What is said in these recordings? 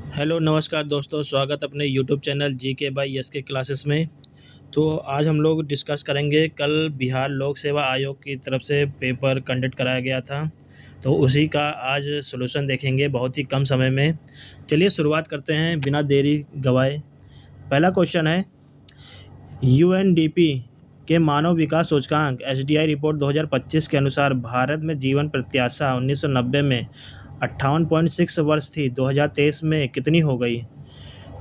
Hello नमस्कार दोस्तों, स्वागत अपने YouTube channel GK by S के क्लासेस में। तो आज हम लोग डिस्कस करेंगे, कल बिहार लोक सेवा आयोग की तरफ से पेपर कंडक्ट कराया गया था, तो उसी का आज सॉल्यूशन देखेंगे बहुत ही कम समय में। चलिए शुरुआत करते हैं बिना देरी गवाए। पहला क्वेश्चन है, यूएनडीपी के मानव विकास सूचकांक एसडीआई रिपोर्ट 2025 के अनुसार भारत में जीवन प्रत्याशा 1990 में 58.6 वर्ष थी, 2023 में कितनी हो गई?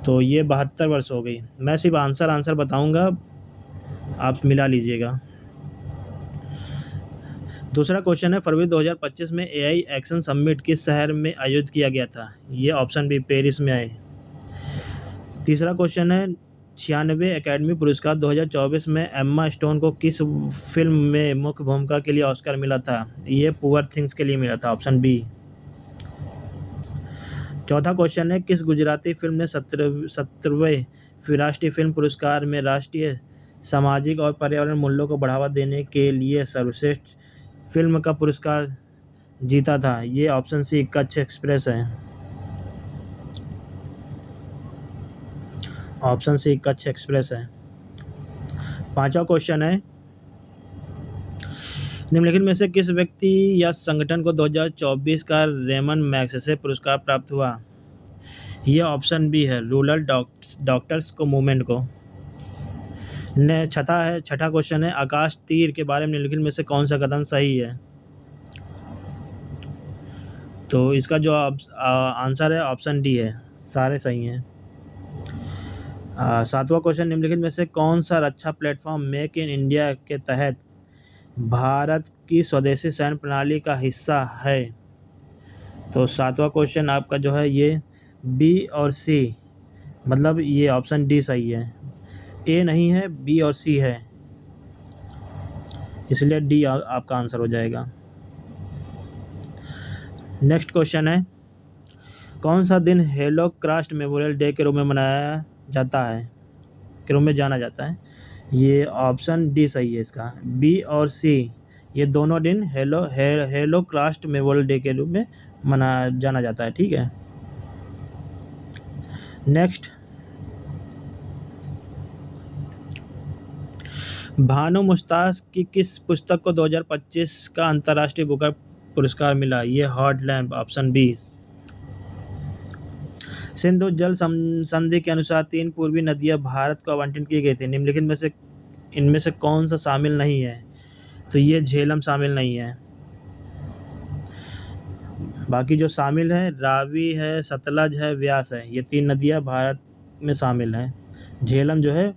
तो ये 72 वर्ष हो गई। मैं सिर्फ आंसर बताऊंगा, आप मिला लीजिएगा। दूसरा क्वेश्चन है, फरवरी 2025 में एआई एक्शन समिट किस शहर में आयोजित किया गया था? ये ऑप्शन बी पेरिस में आए। तीसरा क्वेश्चन है, 96 एकेडमी पुरस्कार 2024 में एम्मा स्टोन को किस फिल्म में मुख्य भूमिका के लिए ऑस्कर मिला था? ये पुअर थिंग्स के लिए मिला था, ऑप्शन बी। चौथा क्वेश्चन है, किस गुजराती फिल्म ने 17वें राष्ट्रीय फिल्म पुरस्कार में राष्ट्रीय सामाजिक और पर्यावरण मूल्यों को बढ़ावा देने के लिए सर्वश्रेष्ठ फिल्म का पुरस्कार जीता था? ये ऑप्शन सी कच्छ एक्सप्रेस है, ऑप्शन सी कच्छ एक्सप्रेस है। पांचवा क्वेश्चन है, निम्नलिखित में से किस व्यक्ति या संगठन को 2024 का रेमन मैग्सेसे पुरस्कार प्राप्त हुआ? यह ऑप्शन बी है रूरल डॉक्टर्स को मूवमेंट को। छठा क्वेश्चन है, आकाश तीर के बारे में निम्नलिखित में से कौन सा कथन सही है? तो इसका जो आंसर है ऑप्शन डी है, सारे सही हैं। सातवां क्वेश्चन, निम्नलिखित में से कौन सा रक्षा प्लेटफॉर्म मेक इन इंडिया के तहत भारत की स्वदेशी सैन्य प्रणाली का हिस्सा है? तो सातवां क्वेश्चन आपका जो है ये बी और सी, मतलब ये ऑप्शन डी सही है। ए नहीं है, बी और सी है, इसलिए डी आपका आंसर हो जाएगा। नेक्स्ट क्वेश्चन है, कौन सा दिन होलोकॉस्ट मेमोरियल डे के रूप में मनाया जाता है, के रूप में जाना जाता है? ये ऑप्शन डी सही है इसका। बी और सी ये दोनों दिन होलोकॉस्ट मेमोरियल डे के रूप में जाना जाता है, ठीक है। नेक्स्ट, भानु मुश्ताक की किस पुस्तक को 2025 का अंतर्राष्ट्रीय बुकर पुरस्कार मिला? ये hot lamp, option B. Sindhu जल संधि के अनुसार 3 पूर्वी नदियां भारत को आवंटित की गई थी, निम्नलिखित में से इनमें से कौन सा शामिल नहीं है? तो ये झेलम शामिल नहीं है। बाकी जो शामिल है रावी है, सतलज है, व्यास है, ये 3 नदियां भारत में शामिल हैं। झेलम जो है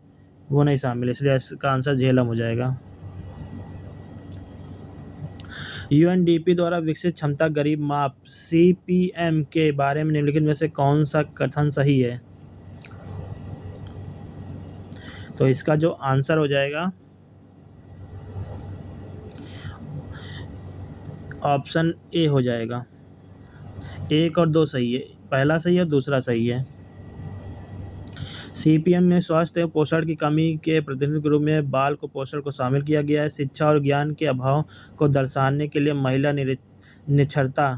वो नहीं शामिल, इसलिए इसका आंसर झेलम हो जाएगा। यूएनडीपी द्वारा विकसित क्षमता गरीब माप सीपीएम के बारे में निम्नलिखित में से कौन सा कथन सही है? तो इसका जो आंसर हो जाएगा ऑप्शन ए हो जाएगा। 1 और 2 सही है, पहला सही है, दूसरा सही है। सीपीएम में स्वास्थ्य एवं पोषण की कमी के प्रतिनिधि के रूप में बाल कुपोषण को शामिल किया गया है। शिक्षा और ज्ञान के अभाव को दर्शाने के लिए महिला निरक्षरता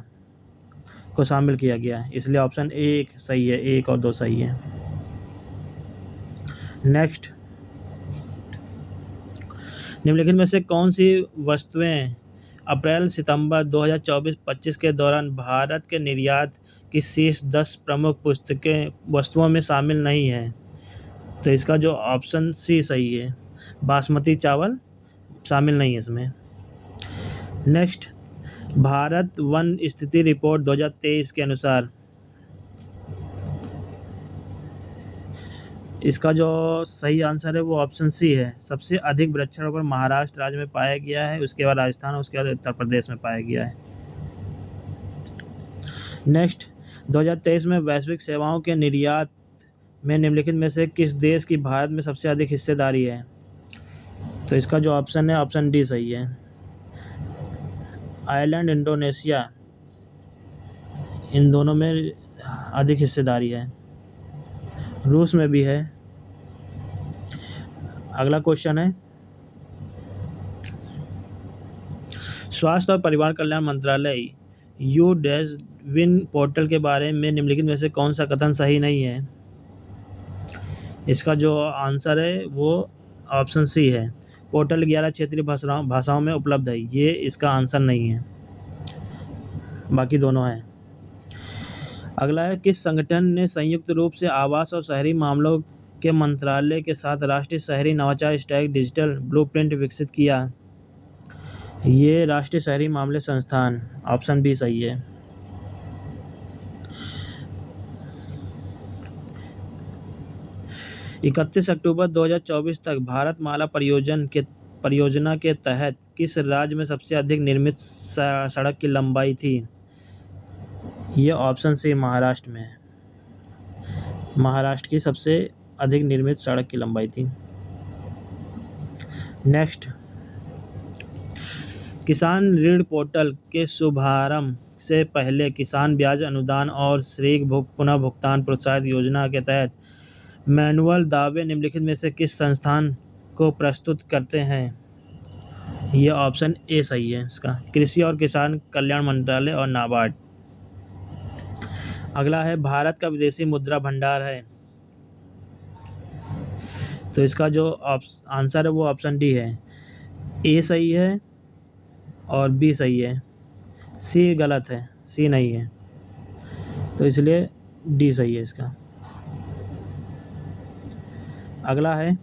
को शामिल किया गया है, इसलिए ऑप्शन ए सही है। 1 और 2 सही है। नेक्स्ट, निम्नलिखित में से कौन सी वस्तुएं अप्रैल सितंबर 2024-25 के दौरान भारत के निर्यात की शीर्ष 10 प्रमुख वस्तुओं में शामिल नहीं है? तो इसका जो ऑप्शन सी सही है, बासमती चावल शामिल नहीं है इसमें। नेक्स्ट, भारत वन स्थिति रिपोर्ट 2023 के अनुसार इसका जो सही आंसर है वो ऑप्शन सी है। सबसे अधिक वृक्षारोपण महाराष्ट्र राज्य में पाया गया है, उसके बाद राजस्थान, उसके बाद उत्तर प्रदेश में पाया गया है। नेक्स्ट, 2023 में वैश्विक सेवाओं के निर्यात में निम्नलिखित में से किस देश की भारत में सबसे अधिक हिस्सेदारी है? तो इसका जो ऑप्शन है ऑप्शन डी सही है। आयरलैंड, इंडोनेशिया, इन दोनों में अधिक हिस्सेदारी है, रूस में भी है। अगला क्वेश्चन है, स्वास्थ्य और परिवार कल्याण मंत्रालय यू डैश विन पोर्टल के बारे में निम्नलिखित में से कौन सा कथन सही नहीं है? इसका जो आंसर है वो ऑप्शन सी है। पोर्टल 11 क्षेत्रीय भाषाओं में उपलब्ध है, ये इसका आंसर नहीं है, बाकी दोनों हैं। अगला है, किस संगठन ने संयुक्त रूप से आवास और शहरी मामलों के मंत्रालय के साथ राष्ट्रीय शहरी नवाचार स्टैक डिजिटल ब्लूप्रिंट विकसित किया? ये राष्ट्रीय शहरी मामले संस्थान, ऑप्शन बी सही है। 31 अक्टूबर 2024 तक भारतमाला परियोजना के तहत किस राज्य में सबसे अधिक निर्मित सड़क की लंबाई थी? ये ऑप्शन सी महाराष्ट्र में है। महाराष्ट्र की सबसे अधिक निर्मित सड़क की लंबाई थी। नेक्स्ट, किसान ऋण पोर्टल के शुभारंभ से पहले किसान ब्याज अनुदान और शीघ्र पुनः भुगतान प्रोत्साहन योजना के तहत मैनुअल दावे निम्नलिखित में से किस संस्थान को प्रस्तुत करते हैं? यह ऑप्शन ए सही है इसका, कृषि और किसान कल्याण मंत्रालय और नाबार्ड। अगला है, भारत का विदेशी मुद्रा भंडार है, तो इसका जो आंसर है वो ऑप्शन डी है। ए सही है और बी सही है, सी गलत है, सी नहीं है, तो इसलिए डी सही है इसका। अगला है,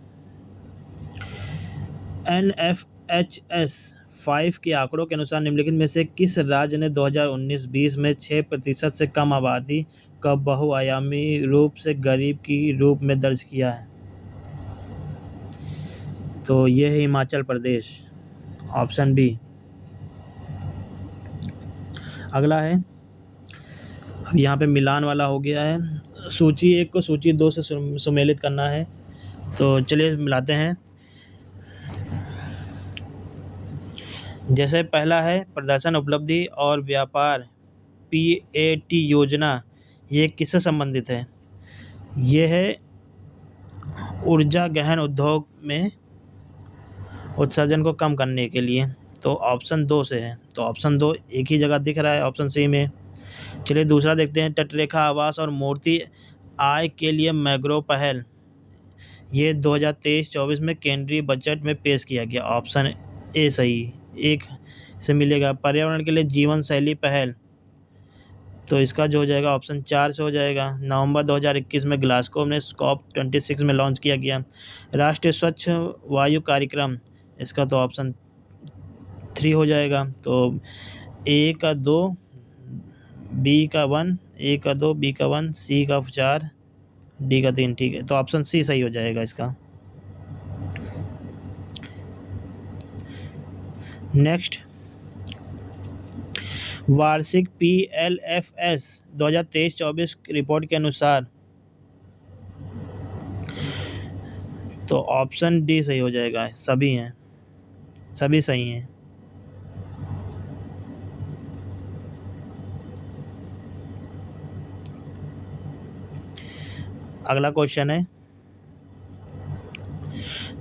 NFHS 5 के आंकड़ों के अनुसार निम्नलिखित में से किस राज्य ने 2019-20 में 6% से कम आबादी का बहुआयामी रूप से गरीब की रूप में दर्ज किया है? तो यह है हिमाचल प्रदेश, ऑप्शन बी। अगला है, अब यहाँ पे मिलान वाला हो गया है, सूची 1 को सूची 2 से सुमेलित करना है, तो चलिए मिलाते हैं। जैसे पहला है, प्रदर्शन उपलब्धि और व्यापार PAT योजना, ये किससे संबंधित है? ये है ऊर्जा गहन उद्योग में उत्सर्जन को कम करने के लिए, तो ऑप्शन 2 से है, तो ऑप्शन 2 एक ही जगह दिख रहा है ऑप्शन सी में। चलिए दूसरा देखते हैं, तटरेखा आवास और मूर्ति आय के लिए मैग्रो पहल, ये 2023-24 में केंद्रीय बजट में पेश किया गया, ऑप्शन ए सही, एक से मिलेगा। पर्यावरण के लिए जीवन शैली पहल, तो इसका जो हो जाएगा ऑप्शन 4 से हो जाएगा। नवंबर 2021 में ग्लासगो में COP26 में लॉन्च किया गया। राष्ट्रीय स्वच्छ वायु कार्यक्रम, इसका तो ऑप्शन 3 हो जाएगा, तो ए का 2, बी का 1, ए का 2, बी का 1, सी का 4, डी का 3, ठीक है, तो ऑप्शन सी सही हो जाएगा इसका। नेक्स्ट, वार्षिक PLFS 2023-24 रिपोर्ट के अनुसार, तो ऑप्शन डी सही हो जाएगा, सभी हैं, सभी सही हैं। अगला क्वेश्चन है,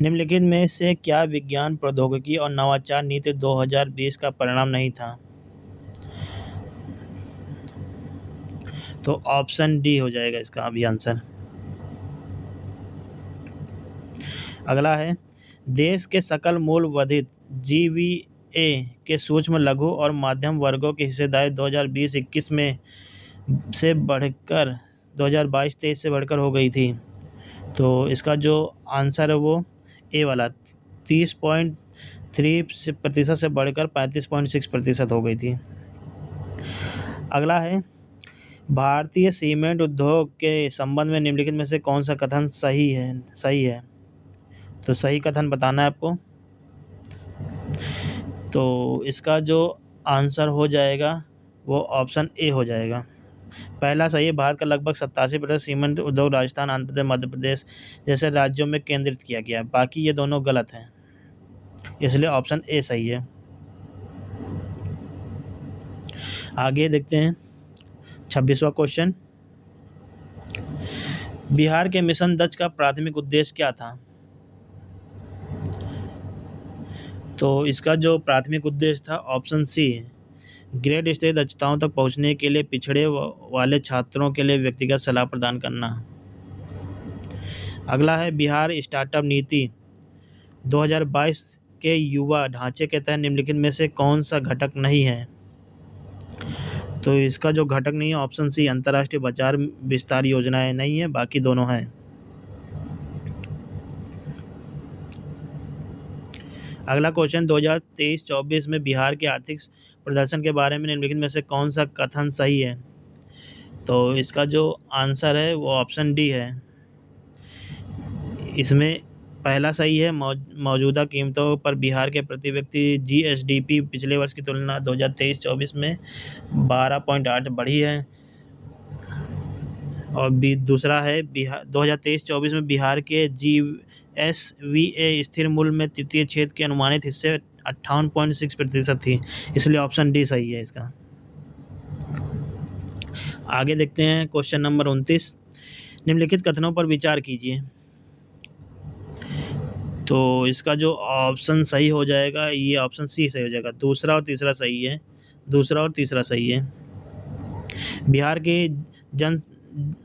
निम्नलिखित में से क्या विज्ञान प्रौद्योगिकी और नवाचार नीति 2020 का परिणाम नहीं था? तो ऑप्शन डी हो जाएगा इसका अभी आंसर। अगला है, देश के सकल मूल्य वर्धित GVA के सूक्ष्म लघु और मध्यम वर्गों की हिस्सेदारी 2020-21 में से बढ़कर 2022-23 से बढ़कर हो गई थी, तो इसका जो आंसर है वो ए वाला 30.3% से बढ़कर 35.6% हो गई थी। अगला है, भारतीय सीमेंट उद्योग के संबंध में निम्नलिखित में से कौन सा कथन सही है? तो सही कथन बताना है आपको, तो इसका जो आंसर हो जाएगा वो ऑप्शन ए हो जाएगा। पहला सही है, भारत का लगभग 87% सीमेंट उद्योग राजस्थान, आंध्र प्रदेश, मध्य प्रदेश जैसे राज्यों में केंद्रित किया गया, बाकी ये दोनों गलत हैं, इसलिए ऑप्शन ए सही है। आगे देखते हैं 26वां क्वेश्चन, बिहार के मिशन दक्ष का प्राथमिक उद्देश्य क्या था? तो इसका जो प्राथमिक उद्देश्य था ऑप्शन सी है, ग्रेड स्तरीय दक्षताओं तक पहुंचने के लिए पिछड़े वाले छात्रों के लिए व्यक्तिगत सलाह प्रदान करना। अगला है बिहार स्टार्टअप नीति 2022 के युवा ढांचे के तहत निम्नलिखित में से कौन सा घटक नहीं है? तो इसका जो घटक नहीं है ऑप्शन सी अंतर्राष्ट्रीय बाजार विस्तार योजनाएं नहीं है, बाकी दोनों हैं। अगला क्वेश्चन 2023-24 में बिहार के आर्थिक प्रदर्शन के बारे में निम्नलिखित में से कौन सा कथन सही है? तो इसका जो आंसर है वो ऑप्शन डी है। इसमें पहला सही है, मौजूदा कीमतों पर बिहार के प्रति व्यक्ति जीएसडीपी पिछले वर्ष की तुलना 2023-24 में 12.8 बढ़ी है। और दूसरा है बिहार 2023-24 में बिहार के जीएसवीए स्थिर मूल्य में तृतीय क्षेत्र के अनुमानित हिस्से 58.6% थी, इसलिए ऑप्शन डी सही है इसका। आगे देखते हैं क्वेश्चन नंबर 29, निम्नलिखित कथनों पर विचार कीजिए। तो इसका जो ऑप्शन सही हो जाएगा ये ऑप्शन सी सही हो जाएगा, दूसरा और तीसरा सही है, दूसरा और तीसरा सही है। बिहार के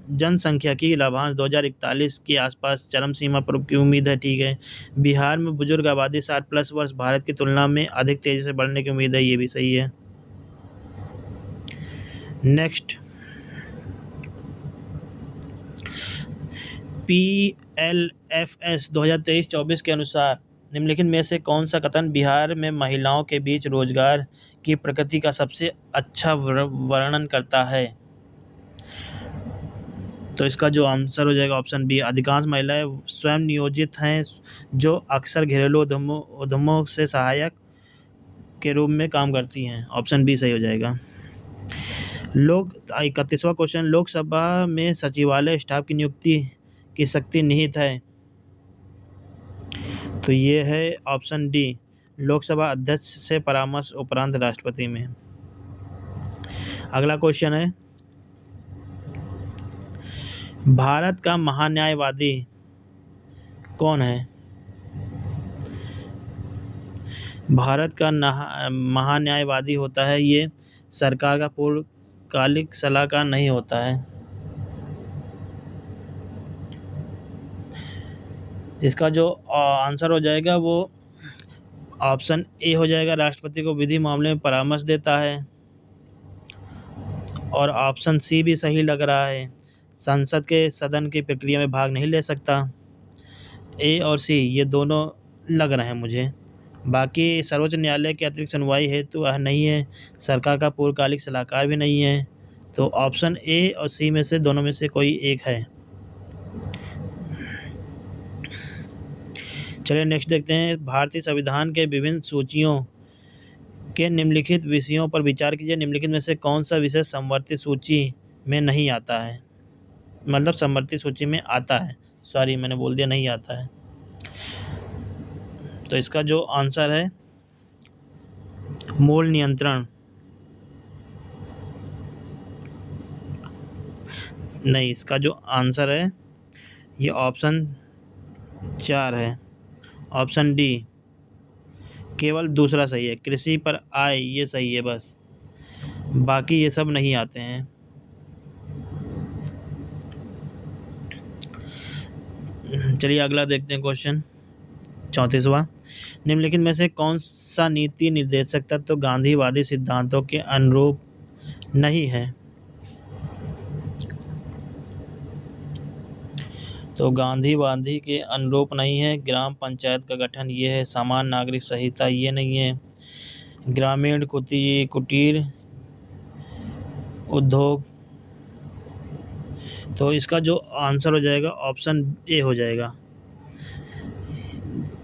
जनसंख्यिकी लाभांश 2041 के आसपास चरम सीमा पर की उम्मीद है। ठीक है, बिहार में बुजुर्ग आबादी 60+ वर्ष भारत की तुलना में अधिक तेजी से बढ़ने की उम्मीद है, ये भी सही है। नेक्स्ट, PLFS 2023-24 के अनुसार निम्नलिखित में से कौन सा कथन बिहार में महिलाओं के बीच रोजगार की प्रकृति का सबसे अच्छा वर्णन करता है? तो इसका जो आंसर हो जाएगा ऑप्शन बी, अधिकांश महिलाएं स्वयं नियोजित हैं जो अक्सर घरेलू उद्यमों से सहायक के रूप में काम करती हैं, ऑप्शन बी सही हो जाएगा। 31वां क्वेश्चन, लोकसभा में सचिवालय स्टाफ की नियुक्ति की शक्ति निहित है। तो ये है ऑप्शन डी, लोकसभा अध्यक्ष से परामर्श उपरांत राष्ट्रपति में। अगला क्वेश्चन है, भारत का महान्यायवादी कौन है? भारत का महान्यायवादी होता है, ये सरकार का पूर्णकालिक सलाहकार नहीं होता है। इसका जो आंसर हो जाएगा वो ऑप्शन ए हो जाएगा, राष्ट्रपति को विधि मामले में परामर्श देता है। और ऑप्शन सी भी सही लग रहा है, संसद के सदन की प्रक्रिया में भाग नहीं ले सकता। ए और सी ये दोनों लग रहे हैं मुझे, बाकी सर्वोच्च न्यायालय के अतिरिक्त सुनवाई हेतु वह नहीं है, सरकार का पूर्णकालिक सलाहकार भी नहीं है। तो ऑप्शन ए और सी में से दोनों में से कोई एक है। चलिए नेक्स्ट देखते हैं, भारतीय संविधान के विभिन्न सूचियों के निम्नलिखित विषयों पर विचार कीजिए। निम्नलिखित में से कौन सा विषय समवर्ती सूची में नहीं आता है? मतलब समवर्ती सूची में आता है, सॉरी मैंने बोल दिया नहीं आता है। तो इसका जो आंसर है मूल नियंत्रण, नहीं, इसका जो आंसर है ये ऑप्शन 4 है, ऑप्शन डी, केवल दूसरा सही है, कृषि पर आय ये सही है बस, बाकी ये सब नहीं आते हैं। चलिए अगला देखते हैं क्वेश्चन 34वां, निम्नलिखित में से कौन सा नीति निर्देशक तत्व गांधीवादी सिद्धांतों के अनुरूप नहीं है? तो गांधीवादी के अनुरूप नहीं है, ग्राम पंचायत का गठन ये है, समान नागरिक संहिता ये नहीं है, ग्रामीण कुटीर उद्योग। तो इसका जो आंसर हो जाएगा ऑप्शन ए हो जाएगा,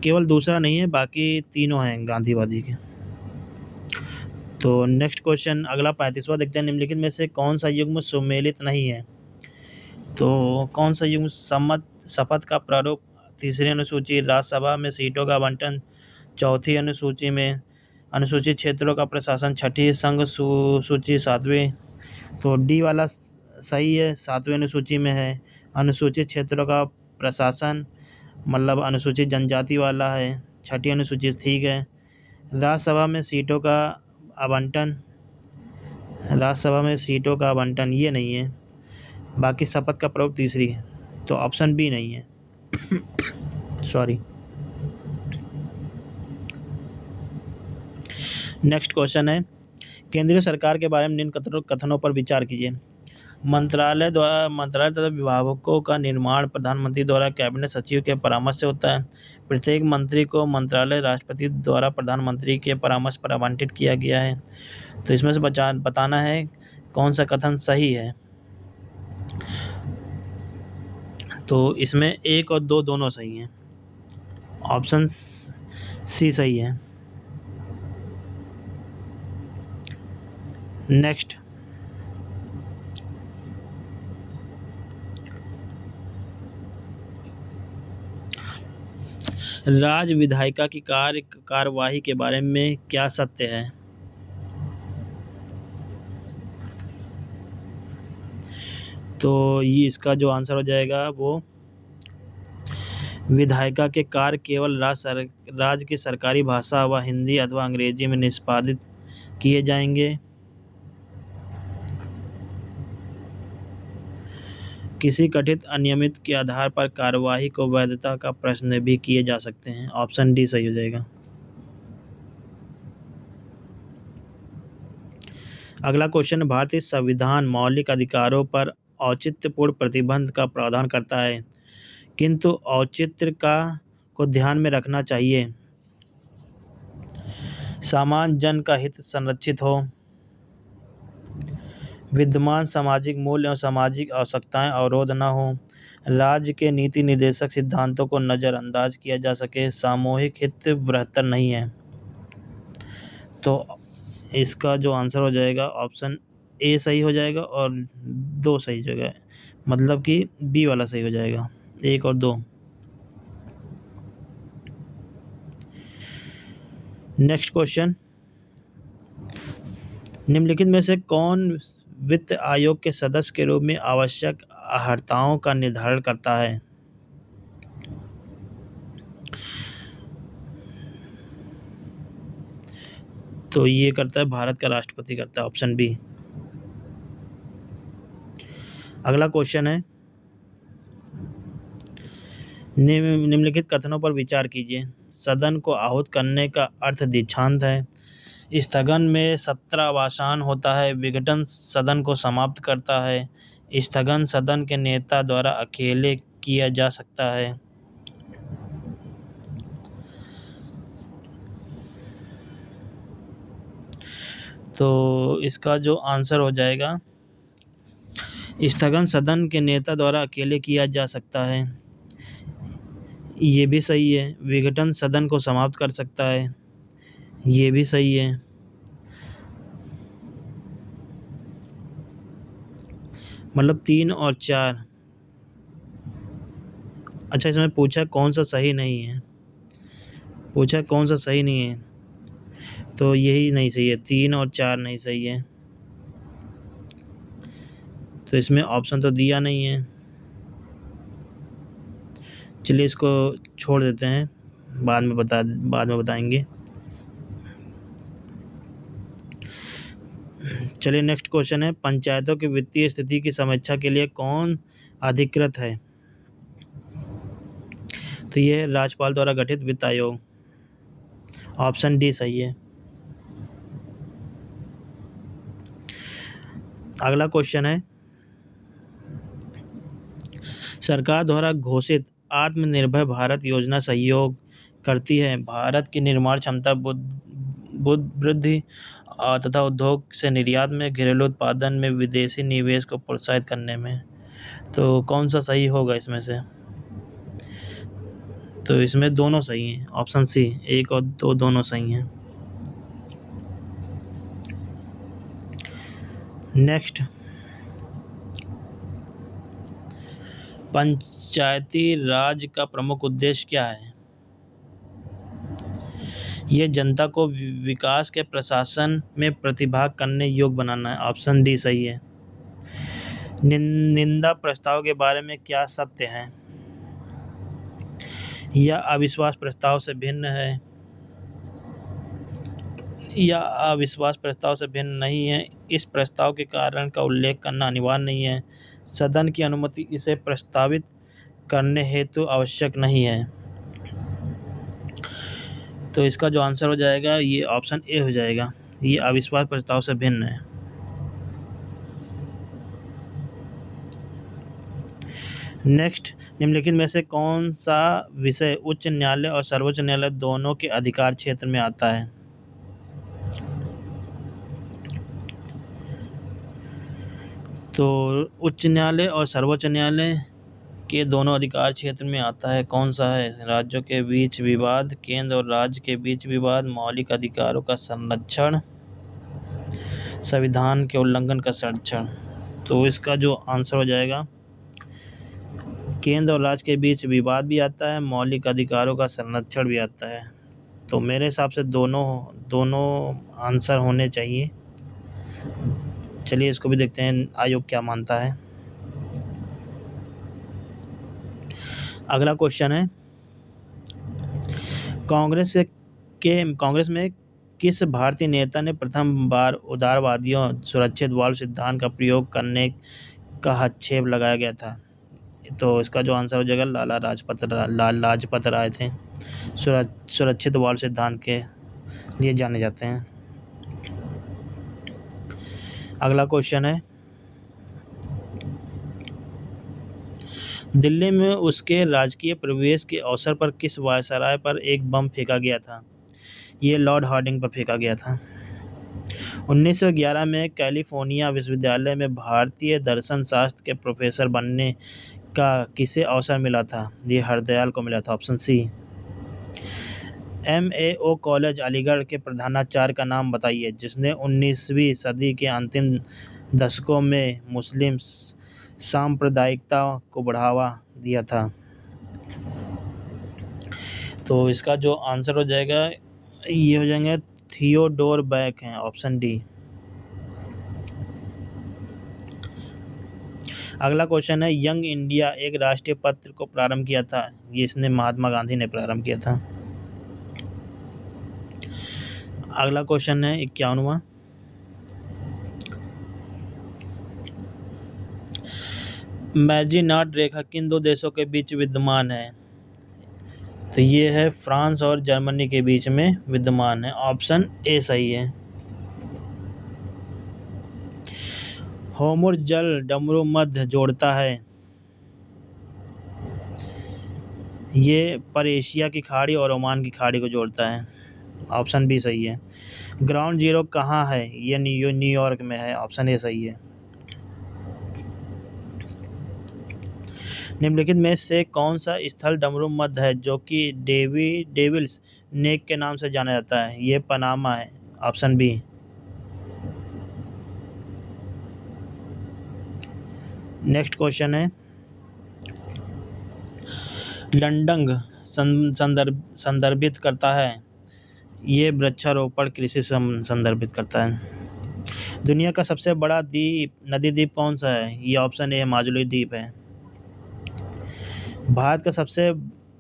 केवल दूसरा नहीं है, बाकी तीनों हैं गांधीवादी के। तो नेक्स्ट क्वेश्चन अगला 35वां देखते हैं, निम्नलिखित में से कौन सा युग्म सुमेलित नहीं है? तो कौन सा युग्म शपथ का प्रारूप 3री अनुसूची, राज्यसभा में सीटों का आवंटन 4थी अनुसूची में, अनुसूचित क्षेत्रों का प्रशासन 6ठी संघ सूची 7वीं। तो डी वाला सही है, 7वीं अनुसूची में है। अनुसूचित क्षेत्रों का प्रशासन मतलब अनुसूचित जनजाति वाला है, 6ठी अनुसूची ठीक है। राज्यसभा में सीटों का आवंटन राज्यसभा में सीटों का आवंटन, ये नहीं है। बाकी शपथ का प्रयोग तीसरी है, तो ऑप्शन बी नहीं है। सॉरी। नेक्स्ट क्वेश्चन है, केंद्रीय सरकार के बारे में निम्न कथनों पर विचार कीजिए। मंत्रालय तथा विभागों का निर्माण प्रधानमंत्री द्वारा कैबिनेट सचिव के परामर्श से होता है। प्रत्येक मंत्री को मंत्रालय राष्ट्रपति द्वारा प्रधानमंत्री के परामर्श पर आवंटित किया गया है। तो इसमें से बताना है कौन सा कथन सही है। तो इसमें 1 और 2 दोनों सही हैं। ऑप्शन सी सही है। नेक्स्ट, राज्य विधायिका की कार्यवाही के बारे में क्या सत्य है। तो ये इसका जो आंसर हो जाएगा वो विधायिका के कार्य केवल राज्य की सरकारी भाषा व हिंदी अथवा अंग्रेजी में निष्पादित किए जाएंगे। किसी कथित अनियमित के आधार पर कार्यवाही को वैधता का प्रश्न भी किए जा सकते हैं। ऑप्शन डी सही हो जाएगा। अगला क्वेश्चन, भारतीय संविधान मौलिक अधिकारों पर औचित्यपूर्ण प्रतिबंध का प्रावधान करता है, किंतु औचित्य को ध्यान में रखना चाहिए। सामान्य जन का हित संरक्षित हो, विद्यमान सामाजिक मूल्य एवं सामाजिक आवश्यकताएं अवरोध न हो, राज्य के नीति निर्देशक सिद्धांतों को नज़रअंदाज किया जा सके, सामूहिक हित बृहत्तर नहीं है। तो इसका जो आंसर हो जाएगा ऑप्शन ए सही हो जाएगा और 2 सही हो जाएगा, मतलब कि बी वाला सही हो जाएगा, 1 और 2। नेक्स्ट क्वेश्चन, निम्नलिखित में से कौन वित्त आयोग के सदस्य के रूप में आवश्यक अर्हताओं का निर्धारण करता है। तो ये करता है भारत का राष्ट्रपति करता है, ऑप्शन बी। अगला क्वेश्चन है, निम्नलिखित कथनों पर विचार कीजिए। सदन को आहूत करने का अर्थ दीक्षांत है। स्थगन में सत्रावसान होता है। विघटन सदन को समाप्त करता है। स्थगन सदन के नेता द्वारा अकेले किया जा सकता है। तो इसका जो आंसर हो जाएगा, स्थगन सदन के नेता द्वारा अकेले किया जा सकता है, ये भी सही है। विघटन सदन को समाप्त कर सकता है, ये भी सही है। मतलब 3 और 4। अच्छा, इसमें पूछा कौन सा सही नहीं है, पूछा कौन सा सही नहीं है, तो यही नहीं सही है, 3 और 4 नहीं सही है। तो इसमें ऑप्शन तो दिया नहीं है, चलिए इसको छोड़ देते हैं, बाद में बताएंगे। चलिए नेक्स्ट क्वेश्चन है, पंचायतों की वित्तीय स्थिति की समीक्षा के लिए कौन अधिकृत है। तो ये राज्यपाल द्वारा गठित वित्त आयोग, ऑप्शन डी सही है। अगला क्वेश्चन है, सरकार द्वारा घोषित आत्मनिर्भर भारत योजना सहयोग करती है भारत की निर्माण क्षमता वृद्धि तथा उद्योग से निर्यात में, घरेलू उत्पादन में, विदेशी निवेश को प्रोत्साहित करने में। तो कौन सा सही होगा इसमें से। तो इसमें दोनों सही हैं, ऑप्शन सी 1 और 2 दोनों सही हैं। नेक्स्ट, पंचायती राज का प्रमुख उद्देश्य क्या है। ये जनता को विकास के प्रशासन में प्रतिभाग करने योग्य बनाना है, ऑप्शन डी सही है। निंदा प्रस्ताव के बारे में क्या सत्य है, या अविश्वास प्रस्ताव से भिन्न है। या अविश्वास प्रस्ताव से भिन्न नहीं है। इस प्रस्ताव के कारण का उल्लेख करना अनिवार्य नहीं है। सदन की अनुमति इसे प्रस्तावित करने हेतु आवश्यक नहीं है। तो इसका जो आंसर हो जाएगा ये ऑप्शन ए हो जाएगा, ये अविश्वास प्रस्ताव से भिन्न है। नेक्स्ट, निम्नलिखित में से कौन सा विषय उच्च न्यायालय और सर्वोच्च न्यायालय दोनों के अधिकार क्षेत्र में आता है? तो उच्च न्यायालय और सर्वोच्च न्यायालय के दोनों अधिकार क्षेत्र में आता है। कौन सा है? राज्यों के बीच विवाद, केंद्र और राज्य के बीच विवाद, मौलिक अधिकारों का संरक्षण, संविधान के उल्लंघन का संरक्षण। तो इसका जो आंसर हो जाएगा, केंद्र और राज्य के बीच विवाद भी आता है, मौलिक अधिकारों का संरक्षण भी आता है। तो मेरे हिसाब से दोनों दोनों आंसर होने चाहिए। चलिए इसको भी देखते हैं आयोग क्या मानता है। अगला क्वेश्चन है, कांग्रेस में किस भारतीय नेता ने प्रथम बार उदारवादियों सुरक्षित वाल्व सिद्धांत का प्रयोग करने का हस्तक्षेप लगाया गया था? तो इसका जो आंसर हो जाएगा लाल लाजपत राय थे। सुरक्षित वाल्व सिद्धांत के लिए जाने जाते हैं। अगला क्वेश्चन है, दिल्ली में उसके राजकीय प्रवेश के अवसर पर किस वायसराय पर एक बम फेंका गया था? ये लॉर्ड हार्डिंग पर फेंका गया था। 1911 में कैलिफोर्निया विश्वविद्यालय में भारतीय दर्शन शास्त्र के प्रोफेसर बनने का किसे अवसर मिला था? ये हरदयाल को मिला था, option C. MAO college Aligarh के प्रधानाचार्य का नाम बताइए जिसने 19वीं सदी के अंतिम दशकों में मुस्लिम सांप्रदायिकता को बढ़ावा दिया था। तो इसका जो आंसर हो जाएगा ये हो जाएंगे थियोडोर बैक हैं, ऑप्शन डी। अगला क्वेश्चन है, यंग इंडिया एक राष्ट्रीय पत्र को प्रारंभ किया था, ये इसने महात्मा गांधी ने प्रारंभ किया था। अगला क्वेश्चन है 51वां, मैजिनार्ड रेखा किन दो देशों के बीच विद्यमान है? तो ये है फ्रांस और जर्मनी के बीच में विद्यमान है, ऑप्शन ए सही है। होर्मुज जल डमरू मध्य जोड़ता है, ये पर एशिया की खाड़ी और ओमान की खाड़ी को जोड़ता है, ऑप्शन बी सही है। ग्राउंड जीरो कहाँ है? ये न्यूयॉर्क में है, ऑप्शन ए सही है। निम्नलिखित में से कौन सा स्थल डमरू मध्य है जो कि डेविल्स नेक के नाम से जाना जाता है? ये पनामा है, ऑप्शन बी। नेक्स्ट क्वेश्चन है, लंडंग संदर्भित करता है, ये वृक्षारोपण कृषि संदर्भित करता है। दुनिया का सबसे बड़ा नदी द्वीप कौन सा है? ये ऑप्शन ए माजुली द्वीप है। भारत का सबसे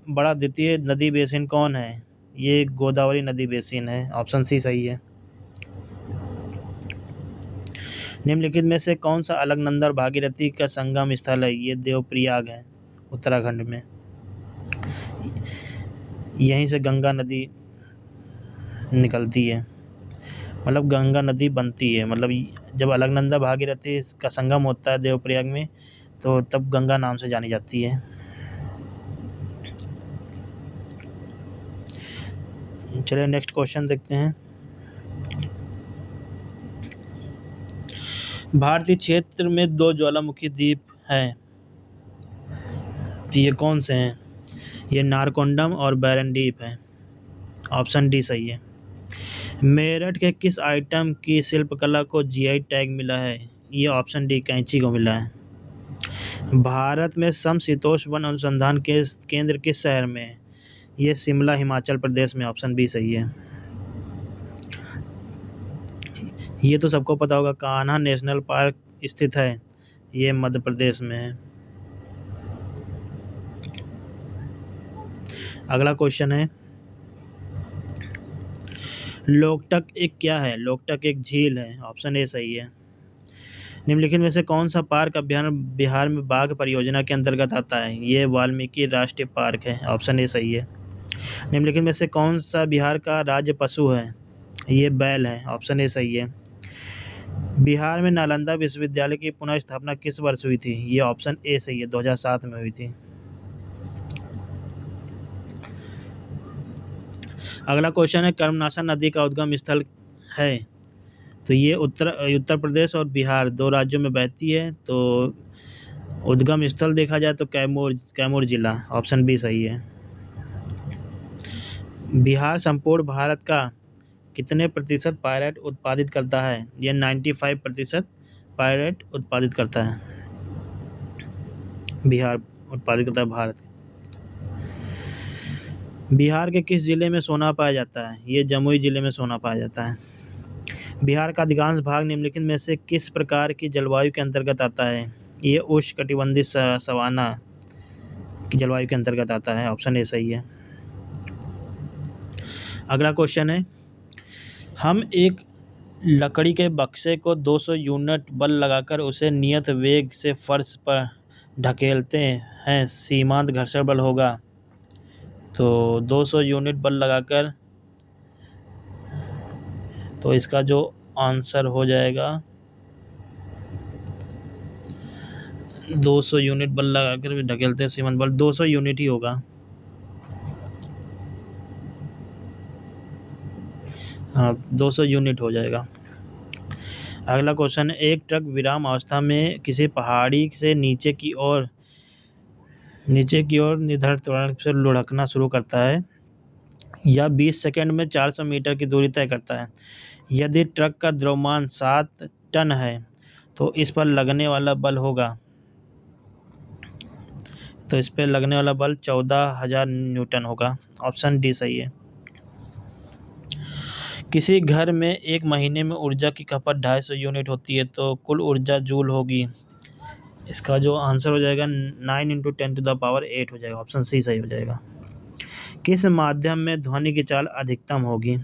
बड़ा द्वितीय नदी बेसिन कौन है? ये गोदावरी नदी बेसिन है, ऑप्शन सी सही है। निम्नलिखित में से कौन सा अलकनंदा भागीरथी का संगम स्थल है? ये देवप्रयाग है, उत्तराखंड में। यहीं से गंगा नदी निकलती है, मतलब गंगा नदी बनती है, मतलब जब अलकनंदा भागीरथी का संगम होता है देवप्रयाग में तो तब गंगा नाम से जानी जाती है। चलिए नेक्स्ट क्वेश्चन देखते हैं। भारतीय क्षेत्र में दो ज्वालामुखी द्वीप हैं, तो ये कौन से हैं? ये नारकोंडम और बैरन द्वीप हैं, ऑप्शन डी सही है। मेरठ के किस आइटम की शिल्पकला को GI टैग मिला है? ये ऑप्शन डी कैंची को मिला है। भारत में समशीतोष्ण वन अनुसंधान के केंद्र किस शहर में है? ये शिमला हिमाचल प्रदेश में, ऑप्शन बी सही है। ये तो सबको पता होगा, कान्हा नेशनल पार्क स्थित है, ये मध्य प्रदेश में है। अगला क्वेश्चन है, लोकटक एक क्या है? लोकटक एक झील है, ऑप्शन ए सही है। निम्नलिखित में से कौन सा पार्क अभ्यारण्य बिहार में बाघ परियोजना के अंतर्गत आता है? ये वाल्मीकि राष्ट्रीय पार्क है, ऑप्शन ए सही है। निम्नलिखित में से कौन सा बिहार का राज्य पशु है? ये बैल है, ऑप्शन ए सही है। बिहार में नालंदा विश्वविद्यालय की पुनः स्थापना किस वर्ष हुई थी? ये ऑप्शन ए सही है, 2007 में हुई थी। अगला क्वेश्चन है, कर्मनाशा नदी का उद्गम स्थल है? तो ये उत्तर प्रदेश और बिहार दो राज्यों में बहती है। तो उद्गम स्थल देखा जाए तो कैमूर जिला, ऑप्शन बी सही है। बिहार संपूर्ण भारत का कितने प्रतिशत पायरेट उत्पादित करता है? यह 95% पायरेट उत्पादित करता है, बिहार उत्पादित करता है भारत। बिहार के किस जिले में सोना पाया जाता है? ये जमुई जिले में सोना पाया जाता है। बिहार का अधिकांश भाग निम्नलिखित में से किस प्रकार की जलवायु के अंतर्गत आता है? ये उष्णकटिबंधीय सवाना की जलवायु के अंतर्गत आता है, ऑप्शन ए सही है। अगला क्वेश्चन है, हम एक लकड़ी के बक्से को 200 यूनिट बल लगाकर उसे नियत वेग से फर्श पर ढकेलते हैं, सीमांत घर्षण बल होगा। तो 200 यूनिट बल लगाकर, तो इसका जो आंसर हो जाएगा 200 यूनिट बल लगाकर ढकेलते हैं सीमांत बल, 200 यूनिट ही होगा। हाँ, 200 यूनिट हो जाएगा। अगला क्वेश्चन है, एक ट्रक विराम अवस्था में किसी पहाड़ी से नीचे की ओर निर्धारित त्वरण से लुढ़कना शुरू करता है। यह 20 सेकंड में 400 मीटर की दूरी तय करता है। यदि ट्रक का द्रव्यमान 7 टन है तो इस पर लगने वाला बल होगा, तो इस पर लगने वाला बल 14,000 न्यूटन होगा, ऑप्शन डी सही है। किसी घर में एक महीने में ऊर्जा की खपत 250 यूनिट होती है, तो कुल ऊर्जा जूल होगी। इसका जो आंसर हो जाएगा 9 × 10⁸ हो जाएगा, ऑप्शन सी सही हो जाएगा। किस माध्यम में ध्वनि की चाल अधिकतम होगी?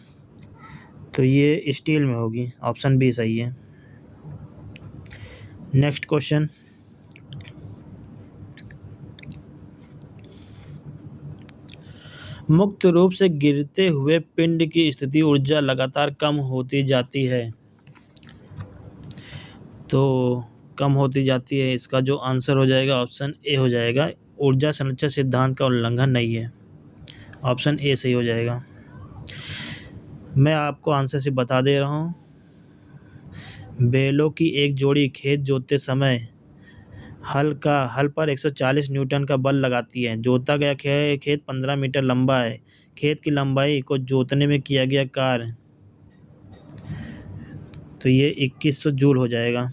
तो ये स्टील में होगी, ऑप्शन बी सही है। नेक्स्ट क्वेश्चन, मुक्त रूप से गिरते हुए पिंड की स्थिति ऊर्जा लगातार कम होती जाती है। तो कम होती जाती है, इसका जो आंसर हो जाएगा ऑप्शन ए हो जाएगा, ऊर्जा संरक्षण सिद्धांत का उल्लंघन नहीं है, ऑप्शन ए सही हो जाएगा। मैं आपको आंसर से बता दे रहा हूँ, बैलों की एक जोड़ी खेत जोतते समय हल पर 140 न्यूटन का बल लगाती है। जोता गया खेत 15 मीटर लंबा है। खेत की लंबाई को जोतने में किया गया कार्य, तो ये 2100 जूल हो जाएगा।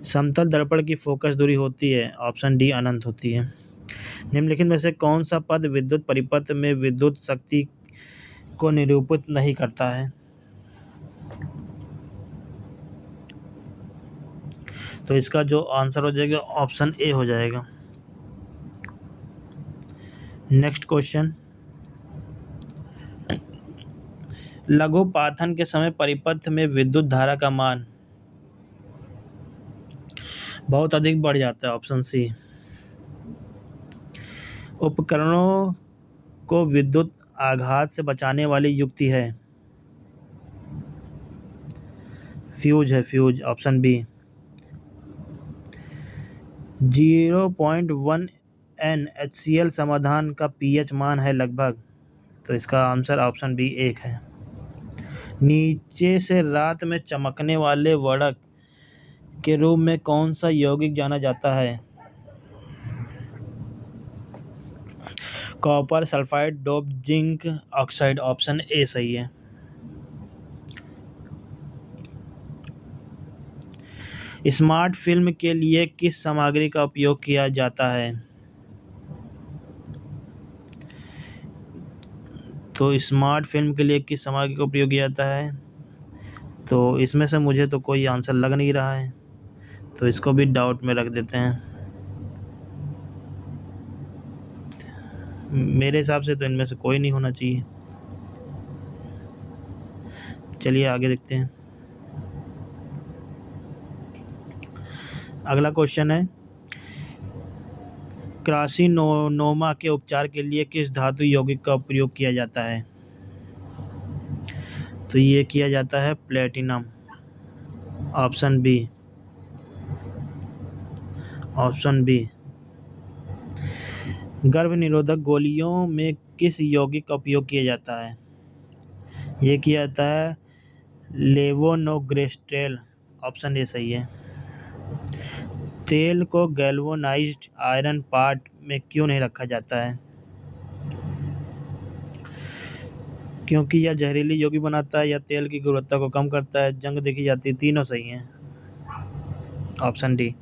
समतल दर्पण की फोकस दूरी होती है, ऑप्शन डी अनंत होती है। निम्नलिखित में से कौन सा पद विद्युत परिपथ में विद्युत शक्ति को निरूपित नहीं करता है? तो इसका जो आंसर हो जाएगा ऑप्शन ए हो जाएगा। नेक्स्ट क्वेश्चन, लघुपाथन के समय परिपथ में विद्युत धारा का मान बहुत अधिक बढ़ जाता है, ऑप्शन सी। उपकरणों को विद्युत आघात से बचाने वाली युक्ति है, फ्यूज है, फ्यूज, ऑप्शन बी। 0.1 NaHCl समाधान का pH मान है लगभग, तो इसका आंसर ऑप्शन बी 1 है। नीचे से रात में चमकने वाले वर्णक के रूप में कौन सा यौगिक जाना जाता है? Copper sulphide, dope, zinc oxide, option A सही है। स्मार्ट फिल्म के लिए किस सामग्री का उपयोग किया जाता है? तो स्मार्ट फिल्म के लिए किस सामग्री का उपयोग किया जाता है? तो इसमें से मुझे तो कोई आंसर लग नहीं रहा है, तो इसको भी डाउट में रख देते हैं। मेरे हिसाब से तो इनमें से कोई नहीं होना चाहिए। चलिए आगे देखते हैं। अगला क्वेश्चन है, कार्सिनोमा के उपचार के लिए किस धातु यौगिक का प्रयोग किया जाता है? तो ये किया जाता है platinum. Option B. Option B. गर्भ निरोधक गोलियों में किस यौगिक का उपयोग किया जाता है? ये किया जाता है लेवोनोग्रेस्ट्रेल। ऑप्शन ए सही है। तेल को गैल्वेनाइज्ड आयरन पार्ट में क्यों नहीं रखा जाता है? क्योंकि यह जहरीली यौगिक बनाता है या तेल की गुणवत्ता को कम करता है, जंग देखी जाती है, तीनों सही हैं। Option D.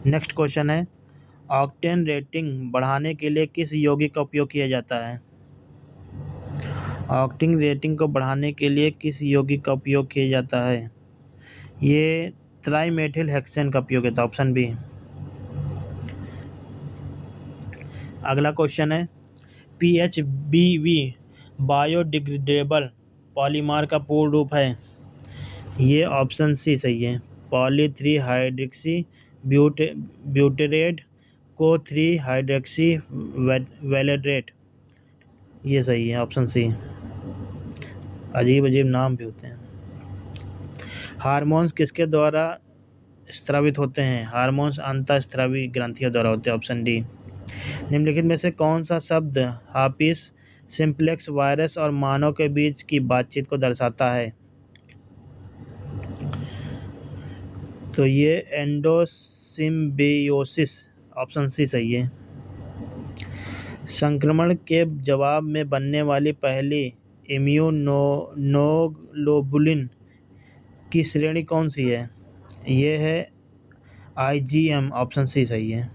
नेक्स्ट क्वेश्चन है, ऑक्टेन रेटिंग बढ़ाने के लिए किस यौगिक का उपयोग किया जाता है? ऑक्टेन रेटिंग को बढ़ाने के लिए किस यौगिक का उपयोग किया जाता है? ये ट्राइमेथिल हेक्सेन का उपयोग होता है। Option B. अगला क्वेश्चन है, PHBV बायोडिग्रेडेबल पॉलीमर का पूर्ण रूप है? ये ऑप्शन सी सही है, पॉली 3 हाइड्रोक्सी ब्यूटेरेट को 3 हाइड्रोक्सी वैलेट्रेट। ये सही है, ऑप्शन सी। अजीब अजीब नाम भी होते हैं। हार्मोन्स किसके द्वारा स्रावित होते हैं? हार्मोन्स अंतःस्रावी ग्रंथियों द्वारा होते हैं। Option D. निम्नलिखित में से कौन सा शब्द हार्पिस सिम्प्लेक्स वायरस और मानव के बीच की बातचीत को दर्शाता है? तो ये एंडोसिम्बियोसिस। ऑप्शन सी सही है। संक्रमण के जवाब में बनने वाली पहली इम्यूनोग्लोबुलिन की श्रेणी कौन सी है? ये है IgM। ऑप्शन सी सही है।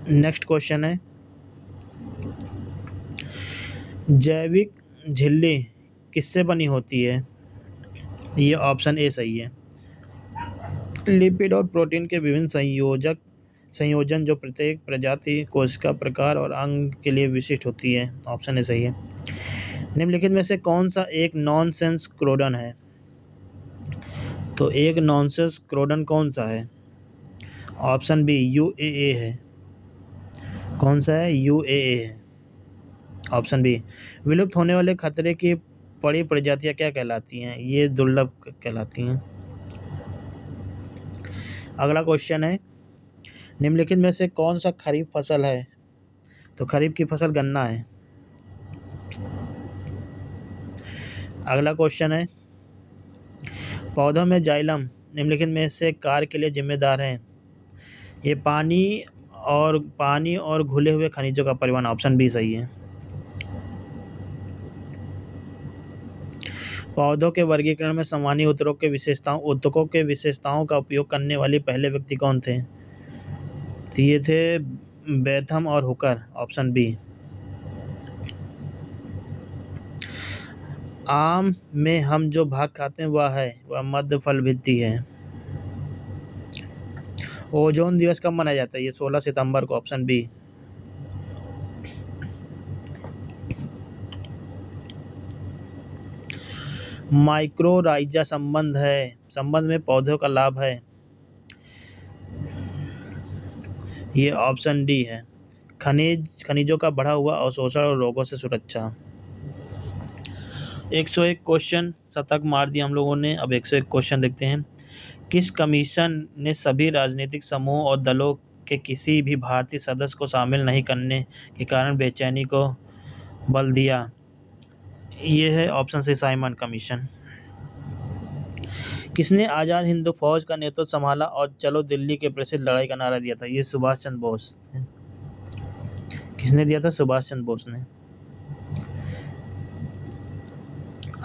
नेक्स्ट क्वेश्चन है, जैविक झिल्ली किससे बनी होती है? ये ऑप्शन ए सही है, लिपिड और प्रोटीन के विभिन्न संयोजन जो प्रत्येक प्रजाति, कोशिका प्रकार और अंग के लिए विशिष्ट होती है। ऑप्शन ए सही है। निम्नलिखित में से कौन सा एक नॉनसेंस क्रोडन है? तो एक नॉनसेंस क्रोडन कौन सा है? ऑप्शन बी UAA है। कौन सा है? UAA है। Option B. विलुप्त होने वाले खतरे की बड़ी प्रजातियां क्या कहलाती हैं? ये दुर्लभ कहलाती हैं। अगला क्वेश्चन है, निम्नलिखित में से कौन सा खरीफ फसल है? तो खरीफ की फसल गन्ना है। अगला क्वेश्चन है, पौधों में जाइलम निम्नलिखित में से कार्य के लिए जिम्मेदार है? ये पानी और घुले हुए खनिजों का परिवहन। ऑप्शन बी सही है। पौधों के वर्गीकरण में संवहनी ऊतकों के विशेषताओं का उपयोग करने वाले पहले व्यक्ति कौन थे? तो ये थे बेथम और हुकर। Option B. आम में हम जो भाग खाते हैं वह मध्य फल भित्ति है। ओजोन दिवस कब मनाया जाता है? ये 16 सितंबर को। Option B. माइक्रोराइजा संबंध में पौधों का लाभ है? ये ऑप्शन डी है, खनिजों का बढ़ा हुआ अवशोषण और रोगों से सुरक्षा। 101 क्वेश्चन शतक मार दिया हम लोगों ने। अब 101 क्वेश्चन देखते हैं। किस कमीशन ने सभी राजनीतिक समूह और दलों के किसी भी भारतीय सदस्य को शामिल नहीं करने के कारण बेचैनी को बल दिया? ये है ऑप्शन सी, साइमन कमीशन। किसने आज़ाद हिंद फौज का नेतृत्व संभाला और चलो दिल्ली के प्रसिद्ध लड़ाई का नारा दिया था? ये सुभाष चंद्र बोस। किसने दिया था? सुभाष चंद्र बोस ने।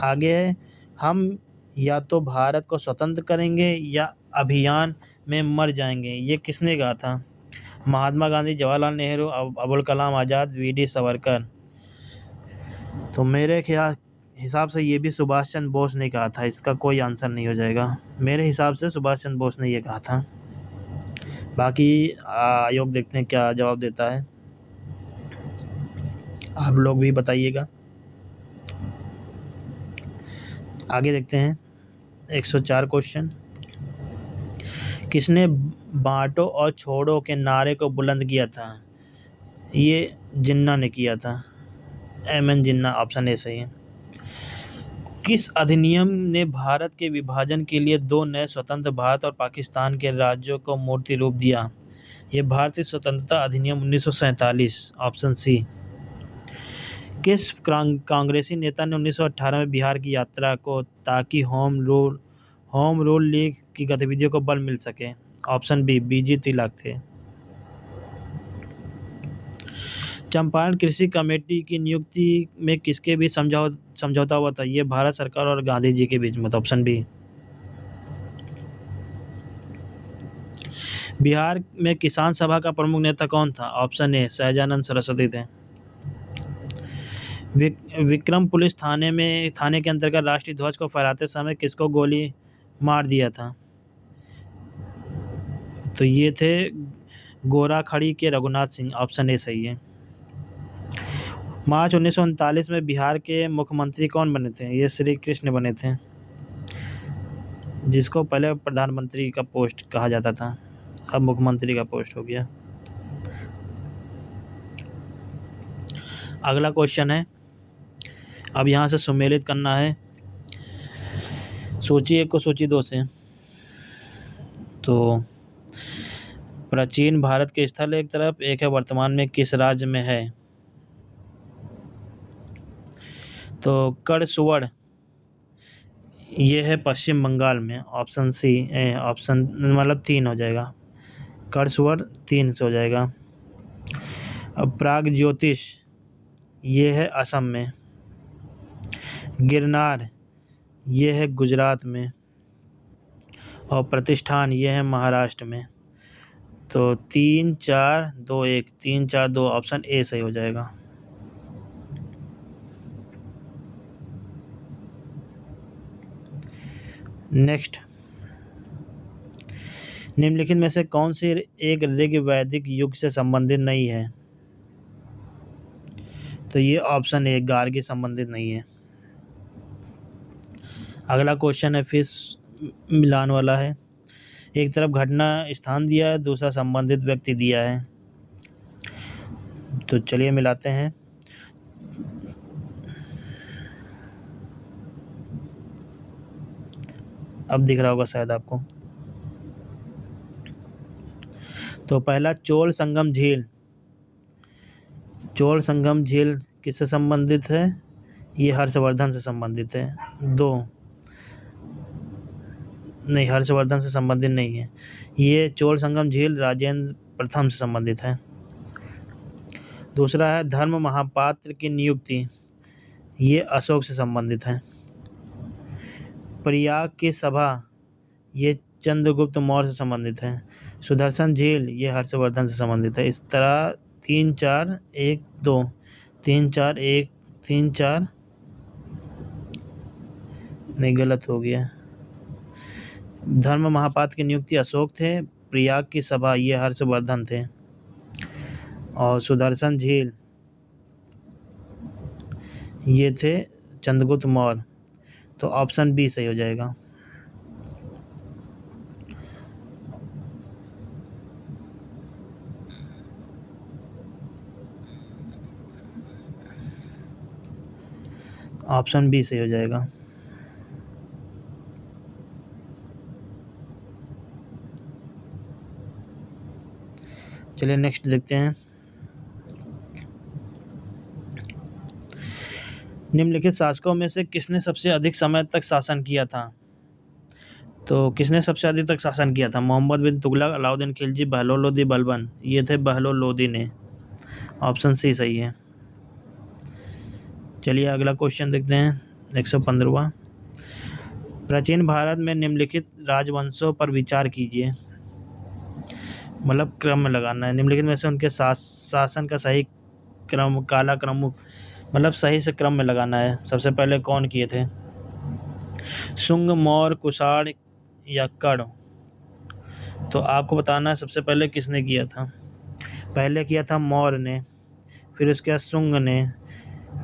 आगे है, हम या तो भारत को स्वतंत्र करेंगे या अभियान में मर जाएंगे। ये किसने कहा था? महात्मा गांधी, जवाहरलाल नेहरू, अबुल कलाम आज़ाद, VD सावरकर। तो मेरे हिसाब से ये भी सुभाष चंद्र बोस ने कहा था। इसका कोई आंसर नहीं हो जाएगा। मेरे हिसाब से सुभाष चंद्र बोस ने ये कहा था। बाकी आयोग देखते हैं क्या जवाब देता है। आप लोग भी बताइएगा। आगे देखते हैं 104 क्वेश्चन। किसने बांटो और छोड़ो के नारे को बुलंद किया था? ये जिन्ना ने किया था, एम.एन. जिन्ना। ऑप्शन ए सही है। किस अधिनियम ने भारत के विभाजन के लिए दो नए स्वतंत्र भारत और पाकिस्तान के राज्यों को मूर्ति रूप दिया? ये भारतीय स्वतंत्रता अधिनियम 1947। Option C. किस कांग्रेसी नेता ने 1918 में बिहार की यात्रा को ताकि होम रूल लीग की गतिविधियों को बल मिल सके? ऑप्शन बी, बीजी तिलक थे। चंपारण कृषि कमेटी की नियुक्ति में किसके बीच समझौता हुआ था? ये भारत सरकार और गांधी जी के बीच में। Option B. बिहार में किसान सभा का प्रमुख नेता कौन था? ऑप्शन ए, सहजानंद सरस्वती थे। विक्रम पुलिस थाने के अंतर्गत राष्ट्रीय ध्वज को फहराते समय किसको गोली मार दिया था? तो ये थे गोराखड़ी के रघुनाथ सिंह। ऑप्शन ए सही है। मार्च 1939 में बिहार के मुख्यमंत्री कौन बने थे? ये श्री कृष्ण बने थे, जिसको पहले प्रधानमंत्री का पोस्ट कहा जाता था, अब मुख्यमंत्री का पोस्ट हो गया। अगला क्वेश्चन है, अब यहाँ से सुमेलित करना है सूची 1 को सूची 2 से। तो प्राचीन भारत के स्थल एक तरफ, एक है वर्तमान में किस राज्य में है? तो करसुअड़ ये है पश्चिम बंगाल में। Option C. ऑप्शन मतलब 3 हो जाएगा, करसुअड़ 3 से हो जाएगा। अब प्राग ज्योतिष ये है असम में। गिरनार ये है गुजरात में। और प्रतिष्ठान ये है महाराष्ट्र में। तो 3 4 2 1, 3 4 2, ऑप्शन ए सही हो जाएगा। नेक्स्ट, निम्नलिखित में से कौन सी एक ऋग वैदिक युग से संबंधित नहीं है? तो ये ऑप्शन ए, गार्गी संबंधित नहीं है। अगला क्वेश्चन है फिर मिलान वाला है। एक तरफ घटना स्थान दिया है, दूसरा संबंधित व्यक्ति दिया है। तो चलिए मिलाते हैं। अब दिख रहा होगा शायद आपको। तो पहला चोल संगम झील। चोल संगम झील किससे संबंधित है? ये हर्षवर्धन से संबंधित है। 2 नहीं, हर्षवर्धन से संबंधित नहीं है। ये चोल संगम झील राजेंद्र प्रथम से संबंधित है। दूसरा है धर्म महापात्र की नियुक्ति, ये अशोक से संबंधित है। प्रयाग की सभा ये चंद्रगुप्त मौर्य से संबंधित है। सुदर्शन झील ये हर्षवर्धन से संबंधित है। इस तरह 3 4 1 2, 3 4 1 3 4 नहीं, गलत हो गया। धर्म महापात्र की नियुक्ति अशोक थे, प्रयाग की सभा ये हर्षवर्धन थे, और सुदर्शन झील ये थे चंद्रगुप्त मौर्य। तो ऑप्शन बी सही हो जाएगा। ऑप्शन बी सही हो जाएगा। चलिए नेक्स्ट देखते हैं। निम्नलिखित शासकों में से किसने सबसे अधिक समय तक शासन किया था? तो किसने सबसे अधिक तक शासन किया था? मोहम्मद बिन तुगलक, अलाउद्दीन खिलजी, बहलोल लोदी, बलबन। ये थे बहलोल लोदी ने। ऑप्शन सी सही है। चलिए अगला क्वेश्चन देखते हैं 115वां। प्राचीन भारत में निम्नलिखित राजवंशों पर विचार कीजिए, मतलब क्रम में लगाना है। निम्नलिखित में से उनके शासन का सही क्रम, कालक्रम, मतलब सही से क्रम में लगाना है। सबसे पहले कौन किए थे? शुंग, मौर्य, कुषाण या कर्ण? तो आपको बताना है सबसे पहले किसने किया था। पहले किया था मौर्य ने, फिर उसके बाद शुंग ने,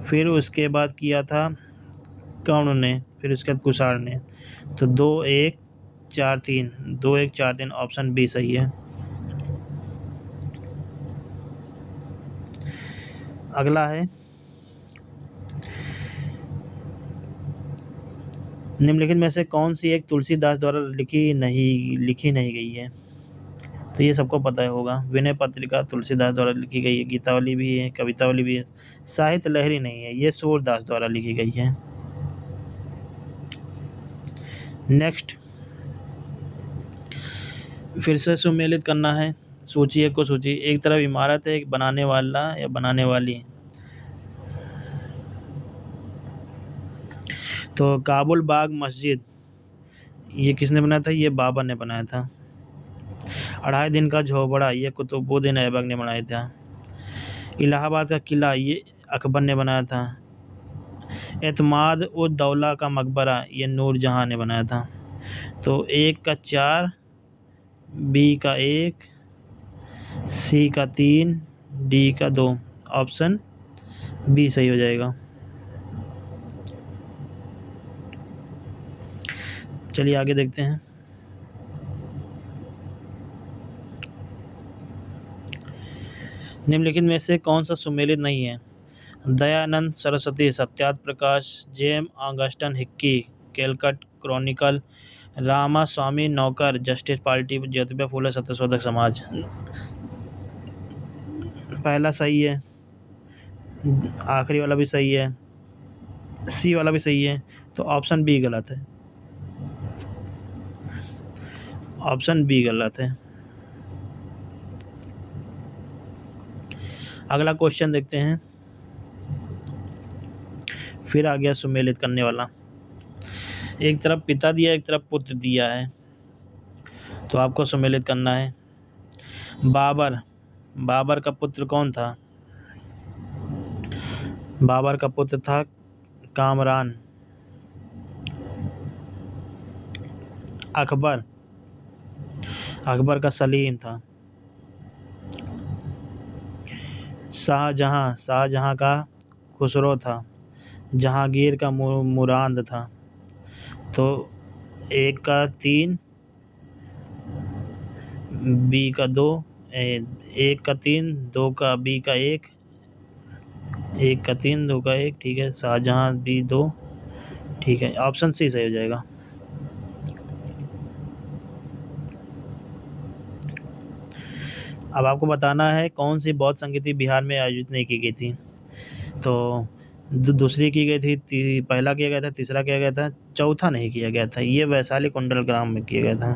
फिर उसके बाद किया था कर्ण ने, फिर उसके बाद कुषाण ने। तो 2-1-4-3, 2-1-4-3 ऑप्शन बी सही है। अगला है, निम्नलिखित में से कौन सी एक तुलसीदास द्वारा लिखी नहीं गई है? तो ये सबको पता होगा। विनय पत्रिका तुलसीदास द्वारा लिखी गई है, गीतावली भी है, कवितावली भी है। साहित्य लहरी नहीं है, ये सूरदास द्वारा लिखी गई है। नेक्स्ट, फिर से सुमेलित करना है। सूची एक को सूची, एक तरफ इमारत है, एक बनाने वाला या बनाने वाली। तो काबुल बाग मस्जिद, ये किसने बनाया था? ये बाबर ने बनाया था। 2.5 दिन का झोपड़ा, ये कुतुबुद्दीन ऐबक ने बनाया था। इलाहाबाद का किला, ये अकबर ने बनाया था। एतमाद उद दौला का मकबरा, ये नूरजहां ने बनाया था। तो 1 का 4, बी का 1, सी का 3, डी का 2, ऑप्शन बी सही हो जाएगा। चलिए आगे देखते हैं। निम्नलिखित में से कौन सा सुमेलित नहीं है? Dayanand Saraswati, Satyarth Prakash, James Augustus Hicky, Calcutta Chronicle, Ramaswamy Naicker, Justice Party, Jyotiba Phule Satyashodhak Samaj. पहला सही है, आखिरी वाला भी सही है, सी वाला भी सही है, तो ऑप्शन बी गलत है। ऑप्शन बी गलत है। अगला क्वेश्चन देखते हैं। फिर आ गया सुमेलित करने वाला। एक तरफ पिता दिया, एक तरफ पुत्र दिया है, तो आपको सुमेलित करना है। बाबर का पुत्र कौन था? बाबर का पुत्र था कामरान। अकबर का सलीम था। शाहजहां का खुसरो था। जहांगीर का मुराद था। तो 1 का 3, बी का 2, 1 का 3, 2 का बी का 1, 1 का 3, 2 का 1, ठीक है। शाहजहां बी 2, ठीक है, ऑप्शन सी सही हो जाएगा। अब आपको बताना है कौन सी बौद्ध संगीति बिहार में आयोजित नहीं की गई थी। तो दूसरी की गई थी, पहला किया गया था, तीसरा किया गया था, चौथा नहीं किया गया था। ये वैशाली कुंडल ग्राम में किया गया था।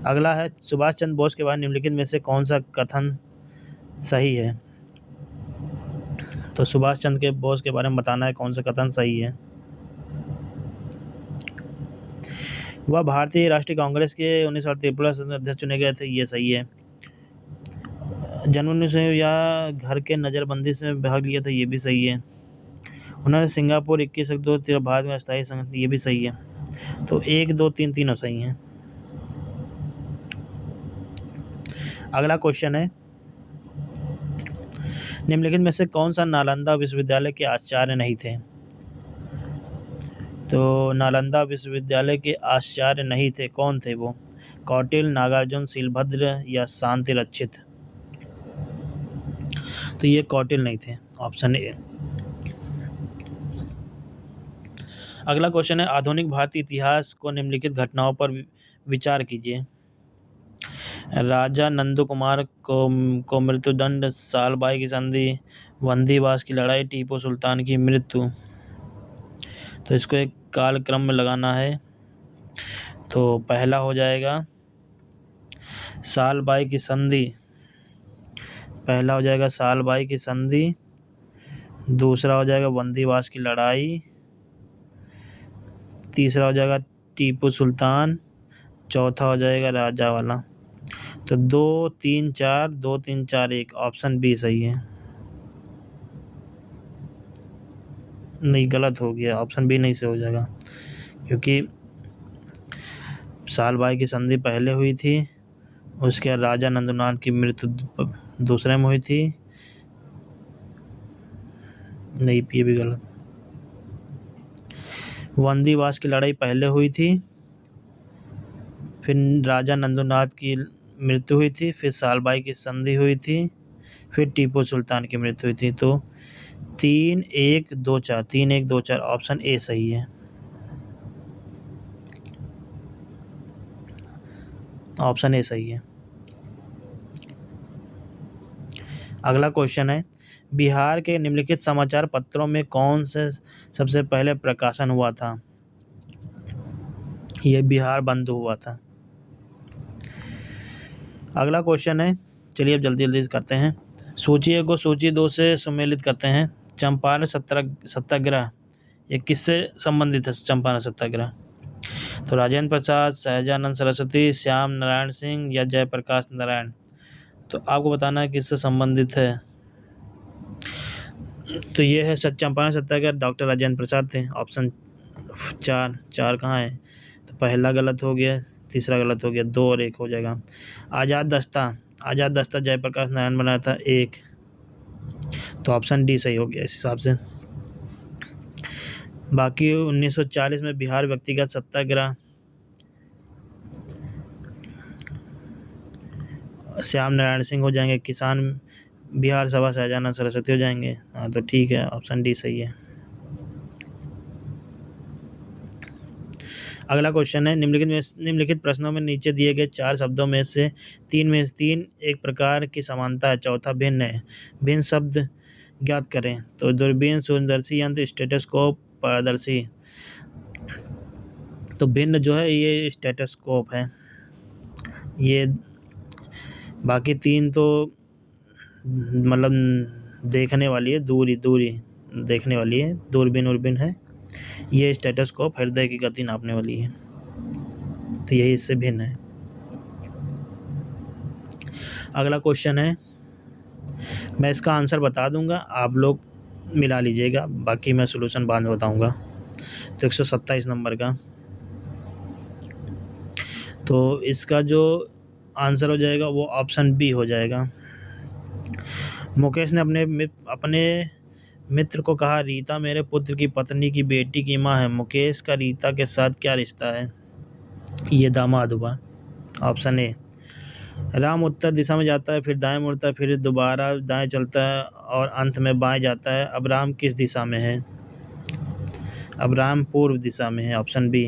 अगला है, सुभाष चंद्र बोस के बारे में निम्नलिखित में से कौन सा कथन सही है? तो सुभाष चंद्र के बोस के बारे में बताना है कौन सा कथन सही है। वह भारतीय राष्ट्रीय कांग्रेस के 1953 अध्यक्ष चुने गए थे, ये सही है। जनवरी से या घर के नज़रबंदी से भाग लिया था, ये भी सही है। उन्होंने सिंगापुर 21 अक्टूबर भारत में अस्थायी संघ, ये भी सही है। तो 1, 2, 3 तीनों सही हैं। अगला क्वेश्चन है, निम्नलिखित में से कौन सा नालंदा विश्वविद्यालय के आचार्य नहीं थे? तो नालंदा विश्वविद्यालय के आचार्य नहीं थे, कौन थे वो? कौटिल्य, नागार्जुन, शीलभद्र या शांति रक्षित? तो ये कौटिल्य नहीं थे, ऑप्शन ए। अगला क्वेश्चन है, आधुनिक भारतीय इतिहास को निम्नलिखित घटनाओं पर विचार कीजिए। राजा नंदू कुमार को मृत्युदंड, सालबाई की संधि, बंदीवास की लड़ाई, टीपू सुल्तान की मृत्यु। तो इसको एक कालक्रम में लगाना है। तो पहला हो जाएगा सालबाई की संधि, पहला हो जाएगा सालबाई की संधि, दूसरा हो जाएगा बंदीवास की लड़ाई, तीसरा हो जाएगा टीपू सुल्तान, चौथा हो जाएगा राजा वाला। तो 2, 3, 4, 2, 3, 4, 1, ऑप्शन बी सही है। नहीं, गलत हो गया, ऑप्शन बी नहीं से हो जाएगा, क्योंकि सालबाई की संधि पहले हुई थी, उसके बाद राजा नंदुनाथ की मृत्यु दूसरे में हुई थी, नहीं, ये भी गलत। वंदीवास की लड़ाई पहले हुई थी, फिर राजा नंदुनाथ की मृत्यु हुई थी, फिर सालबाई की संधि हुई थी, फिर टीपू सुल्तान की मृत्यु हुई थी। तो 3-1-2-4, 3-1-2-4, ऑप्शन ए सही है। ऑप्शन ए सही है। अगला क्वेश्चन है, बिहार के निम्नलिखित समाचार पत्रों में कौन से सबसे पहले प्रकाशन हुआ था? यह बिहार बंद हुआ था। अगला क्वेश्चन है, चलिए अब जल्दी जल्दी करते हैं। सूची 1 को सूची 2 से सुमेलित करते हैं। चंपारण सत्याग्रह ये किससे संबंधित है? चंपारण सत्याग्रह तो राजेंद्र प्रसाद, सहजानंद सरस्वती, श्याम नारायण सिंह या जयप्रकाश नारायण। तो आपको बताना है किससे संबंधित है। तो ये है चंपारण सत्याग्रह, डॉक्टर राजेंद्र प्रसाद थे। ऑप्शन 4 कहाँ है? तो पहला गलत हो गया, तीसरा गलत हो गया, 2 और 1 हो जाएगा। आजाद दस्ता जयप्रकाश नारायण बनाया था 1, तो ऑप्शन डी सही हो गया इस हिसाब से। बाकी 1940 में बिहार व्यक्तिगत सत्याग्रह, श्याम नारायण सिंह हो जाएंगे। किसान बिहार सभा, सहजानंद सरस्वती हो जाएंगे। हाँ तो ठीक है, ऑप्शन डी सही है। अगला क्वेश्चन है, निम्नलिखित प्रश्नों में नीचे दिए गए 4 शब्दों में से तीन एक प्रकार की समानता है, चौथा भिन्न है। भिन्न शब्द ज्ञात करें। तो दूरबीन, सूक्ष्मदर्शी यंत्र, स्टेथोस्कोप, पारदर्शी। तो भिन्न जो है ये स्टेथोस्कोप है। ये बाकी 3 तो मतलब देखने वाली है, दूरी देखने वाली है, दूरबीन है। ये स्टेथोस्कोप हृदय की गति नापने वाली है, तो यही इससे भिन्न है। अगला क्वेश्चन है, मैं इसका आंसर बता दूंगा, आप लोग मिला लीजिएगा, बाकी मैं सॉल्यूशन बाद में बताऊंगा। तो 127 नंबर का, तो इसका जो आंसर हो जाएगा वो ऑप्शन बी हो जाएगा। मुकेश ने अपने मित्र को कहा, रीता मेरे पुत्र की पत्नी की बेटी की माँ है। मुकेश का रीता के साथ क्या रिश्ता है? ये दामाद हुआ। Option A. राम उत्तर दिशा में जाता है, फिर दाएं मुड़ता है, फिर दोबारा दाएं चलता है और अंत में बाएं जाता है। अब राम किस दिशा में है? अब राम पूर्व दिशा में है। Option B.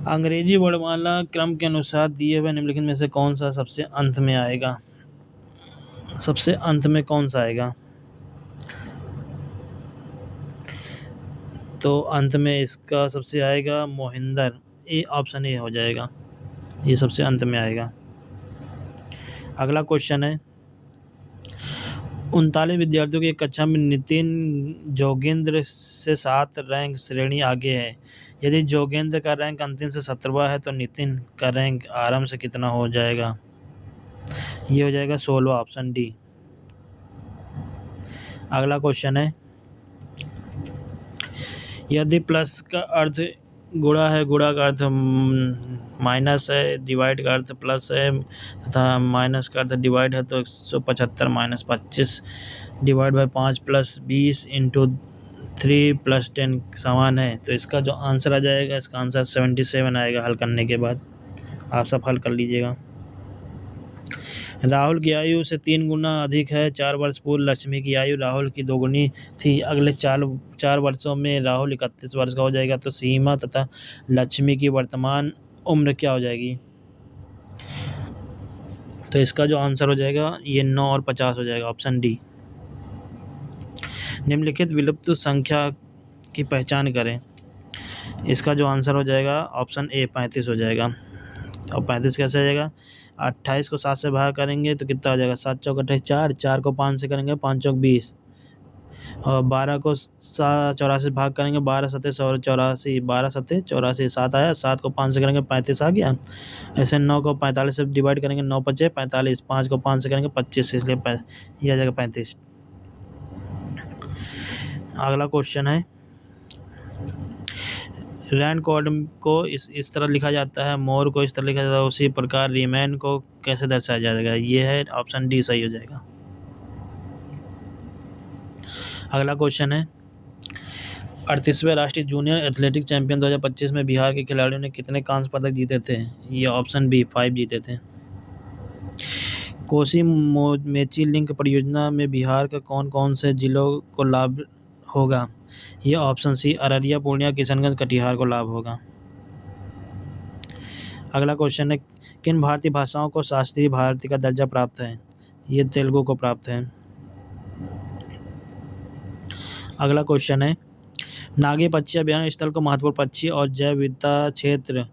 अंग्रेजी वर्णमाला क्रम के अनुसार दिए हुए निम्नलिखित में से कौन सा सबसे अंत में आएगा? सबसे अंत में कौन सा आएगा? तो अंत में इसका सबसे आएगा मोहिंदर। ए, ऑप्शन ए हो जाएगा, ये सबसे अंत में आएगा। अगला क्वेश्चन है, 39 विद्यार्थियों की एक कक्षा में नितिन जोगेंद्र से 7 रैंक श्रेणी आगे है। यदि जोगेंद्र का रैंक अंतिम से 17वां है तो नितिन का रैंक आरंभ से कितना हो जाएगा? ये हो जाएगा 16, ऑप्शन डी। अगला क्वेश्चन है, यदि प्लस का अर्थ गुणा है, गुणा का अर्थ माइनस है, डिवाइड का अर्थ प्लस है तथा माइनस का अर्थ डिवाइड है, तो 175 minus 25 divide by 5 plus 20 into 3 plus 10 समान है। तो इसका जो आंसर आ जाएगा, इसका आंसर 77 आएगा हल करने के बाद। आप सब हल कर लीजिएगा। राहुल की आयु से 3 गुना अधिक है। 4 वर्ष पूर्व लक्ष्मी की आयु राहुल की 2 गुनी थी। अगले 4 वर्षों में राहुल 31 वर्ष का हो जाएगा। तो सीमा तथा लक्ष्मी की वर्तमान उम्र क्या हो जाएगी? तो इसका जो आंसर हो जाएगा ये 9 और 50 हो जाएगा। Option D. निम्नलिखित विलुप्त संख्या की पहचान करें। इसका जो आंसर हो जाएगा ऑप्शन ए 35 हो जाएगा। और 35 कैसे हो जाएगा? 28 को 7 से भाग करेंगे तो कितना हो जाएगा? 7 चौक 28, 4 को 5 से करेंगे, 5 चौक 20, और 12 को 84 से भाग करेंगे, 12 सतह 84, 12 सतह 84, 7 आया, 7 को 5 से करेंगे 35 आ गया। ऐसे 9 को 45 से डिवाइड करेंगे, 9 पचे 45, 5 को 5 से करेंगे 25, इसलिए ये आ जाएगा 35। अगला क्वेश्चन है, रैन कोड को इस तरह लिखा जाता है, मोर को इस तरह लिखा जाता है, उसी प्रकार रीमैन को कैसे दर्शाया जाएगा? ये है ऑप्शन डी सही हो जाएगा। अगला क्वेश्चन है, 38वें राष्ट्रीय जूनियर एथलेटिक चैंपियन 2025 में बिहार के खिलाड़ियों ने कितने कांस्य पदक जीते थे? ये ऑप्शन बी 5 जीते थे। कोसी मेची लिंक परियोजना में बिहार के कौन कौन से जिलों को लाभ होगा? ये ऑप्शन सी अररिया, पूर्णिया, किशनगंज, कटिहार को लाभ होगा। अगला क्वेश्चन है, किन भारतीय भाषाओं को शास्त्रीय भारती का दर्जा प्राप्त है? ये तेलुगु को प्राप्त है। अगला क्वेश्चन है, नागी पक्षी अभयारण्य स्थल को महत्वपूर्ण पक्षी और जैव विविधता क्षेत्र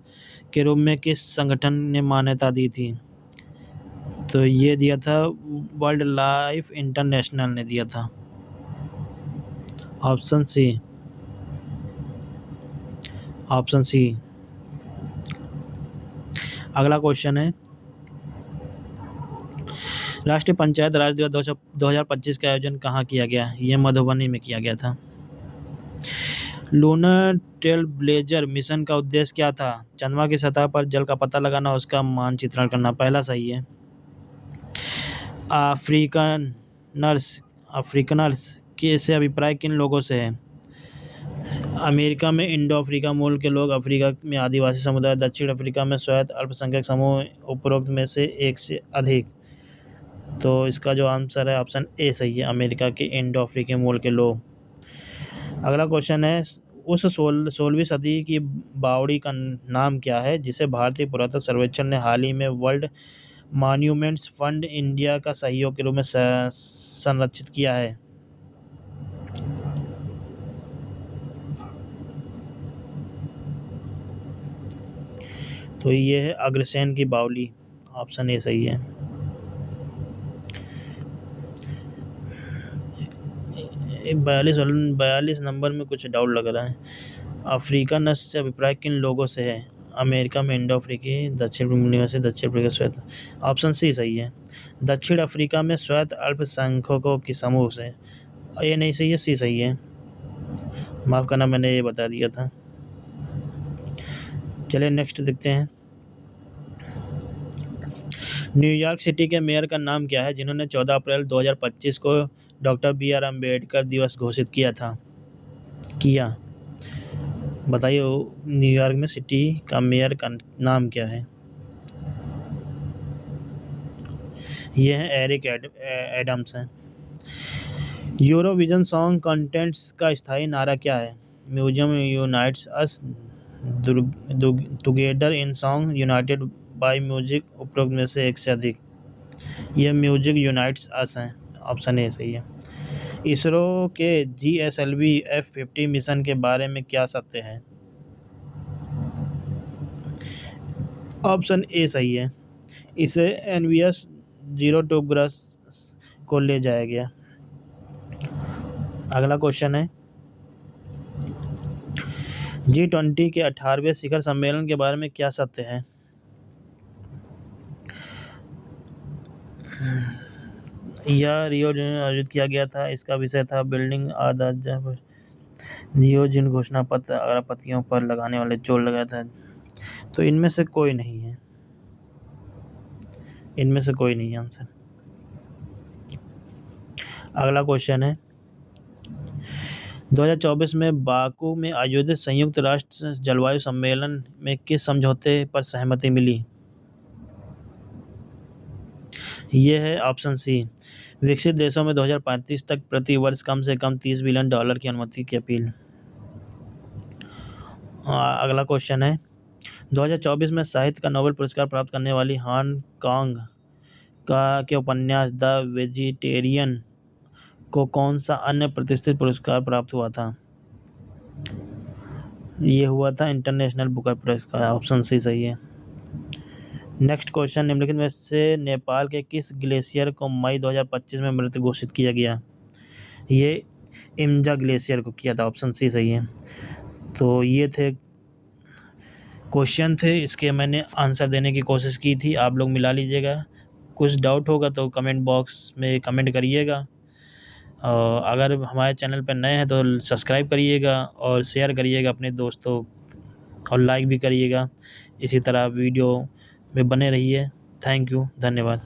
के रूप में किस संगठन ने मान्यता दी थी? तो ये दिया था वर्ल्ड लाइफ इंटरनेशनल ने दिया था। Option C. अगला क्वेश्चन है, राष्ट्रीय पंचायत राज दिवस 2025 का आयोजन कहाँ किया गया? ये मधुबनी में किया गया था। लूनर ट्रेलब्लेजर मिशन का उद्देश्य क्या था? चंद्रमा की सतह पर जल का पता लगाना, उसका मानचित्रण करना। पहला सही है। अफ्रीकनर्स के से अभिप्राय किन लोगों से है? अमेरिका में इंडो अफ्रीका मूल के लोग, अफ्रीका में आदिवासी समुदाय, दक्षिण अफ्रीका में स्वायत्त अल्पसंख्यक समूह, उपरोक्त में से एक से अधिक। तो इसका जो आंसर है ऑप्शन ए सही है, अमेरिका के इंडो अफ्रीकी मूल के लोग। अगला क्वेश्चन है, उस 16वीं सदी की बावड़ी का नाम क्या है जिसे भारतीय पुरातत्व सर्वेक्षण ने हाल ही में वर्ल्ड मॉन्यूमेंट्स फंड इंडिया का सहयोग के रूप में संरक्षित किया है? तो ये है अग्रसेन की बावली। ऑप्शन ए सही है। बयालीस नंबर में कुछ डाउट लग रहा है। अफ्रीकन से अभिप्राय किन लोगों से है? अमेरिका में इंडो अफ्रीकी, दक्षिण निवासी, दक्षिण अफ्रीका स्वायत्त। ऑप्शन सी सही है, दक्षिण अफ्रीका में स्वायत्त अल्पसंख्यकों के समूह से। ये नहीं सही है, सी सही है। माफ़ करना, मैंने ये बता दिया था। चलिए नेक्स्ट देखते हैं। न्यूयॉर्क सिटी के मेयर का नाम क्या है जिन्होंने 14 अप्रैल 2025 को डॉक्टर बी आर अम्बेडकर दिवस घोषित किया? बताइए, न्यूयॉर्क में सिटी का मेयर का नाम क्या है? यह है एरिक एडम्स हैं। यूरोविजन सॉन्ग कॉन्टेस्ट का स्थायी नारा क्या है? Museum unites us, together in song, United by music, उपरोक्त में से एक से अधिक। यह म्यूजिक यूनाइट्स अस हैं। ऑप्शन ए सही है। इसरो के GSLV F50 मिशन के बारे में क्या सत्य है? ऑप्शन ए सही है, इसे NVS 02 उपग्रह को ले जाया गया। अगला क्वेश्चन है, G20 के 18वें शिखर सम्मेलन के बारे में क्या सत्य है? यह रियो में आयोजित किया गया था। इसका विषय था बिल्डिंग रियो जिन घोषणा पत्र अगरबत्तियों पर लगाने वाले चोर लगाया था। तो इनमें से कोई नहीं है, आंसर। अगला क्वेश्चन है, 2024 में बाकू में आयोजित संयुक्त राष्ट्र जलवायु सम्मेलन में किस समझौते पर सहमति मिली? ये है ऑप्शन सी, विकसित देशों में 2035 तक प्रति वर्ष कम से कम $30 बिलियन की अनुमति की अपील। अगला क्वेश्चन है, 2024 में साहित्य का नोबेल पुरस्कार प्राप्त करने वाली हांगकांग के उपन्यास द वेजिटेरियन को कौन सा अन्य प्रतिष्ठित पुरस्कार प्राप्त हुआ था? ये हुआ था इंटरनेशनल बुकर पुरस्कार। ऑप्शन सी सही है। नेक्स्ट क्वेश्चन, निम्नलिखित में से नेपाल के किस ग्लेशियर को मई 2025 में मृत घोषित किया गया? ये इम्जा ग्लेशियर को किया था। ऑप्शन सी सही है। तो ये थे क्वेश्चन थे, इसके मैंने आंसर देने की कोशिश की थी, आप लोग मिला लीजिएगा। कुछ डाउट होगा तो कमेंट बॉक्स में कमेंट करिएगा। अगर हमारे चैनल पर नए हैं तो सब्सक्राइब करिएगा और शेयर करिएगा अपने दोस्तों, और लाइक भी करिएगा। इसी तरह वीडियो में बने रहिए। थैंक यू, धन्यवाद।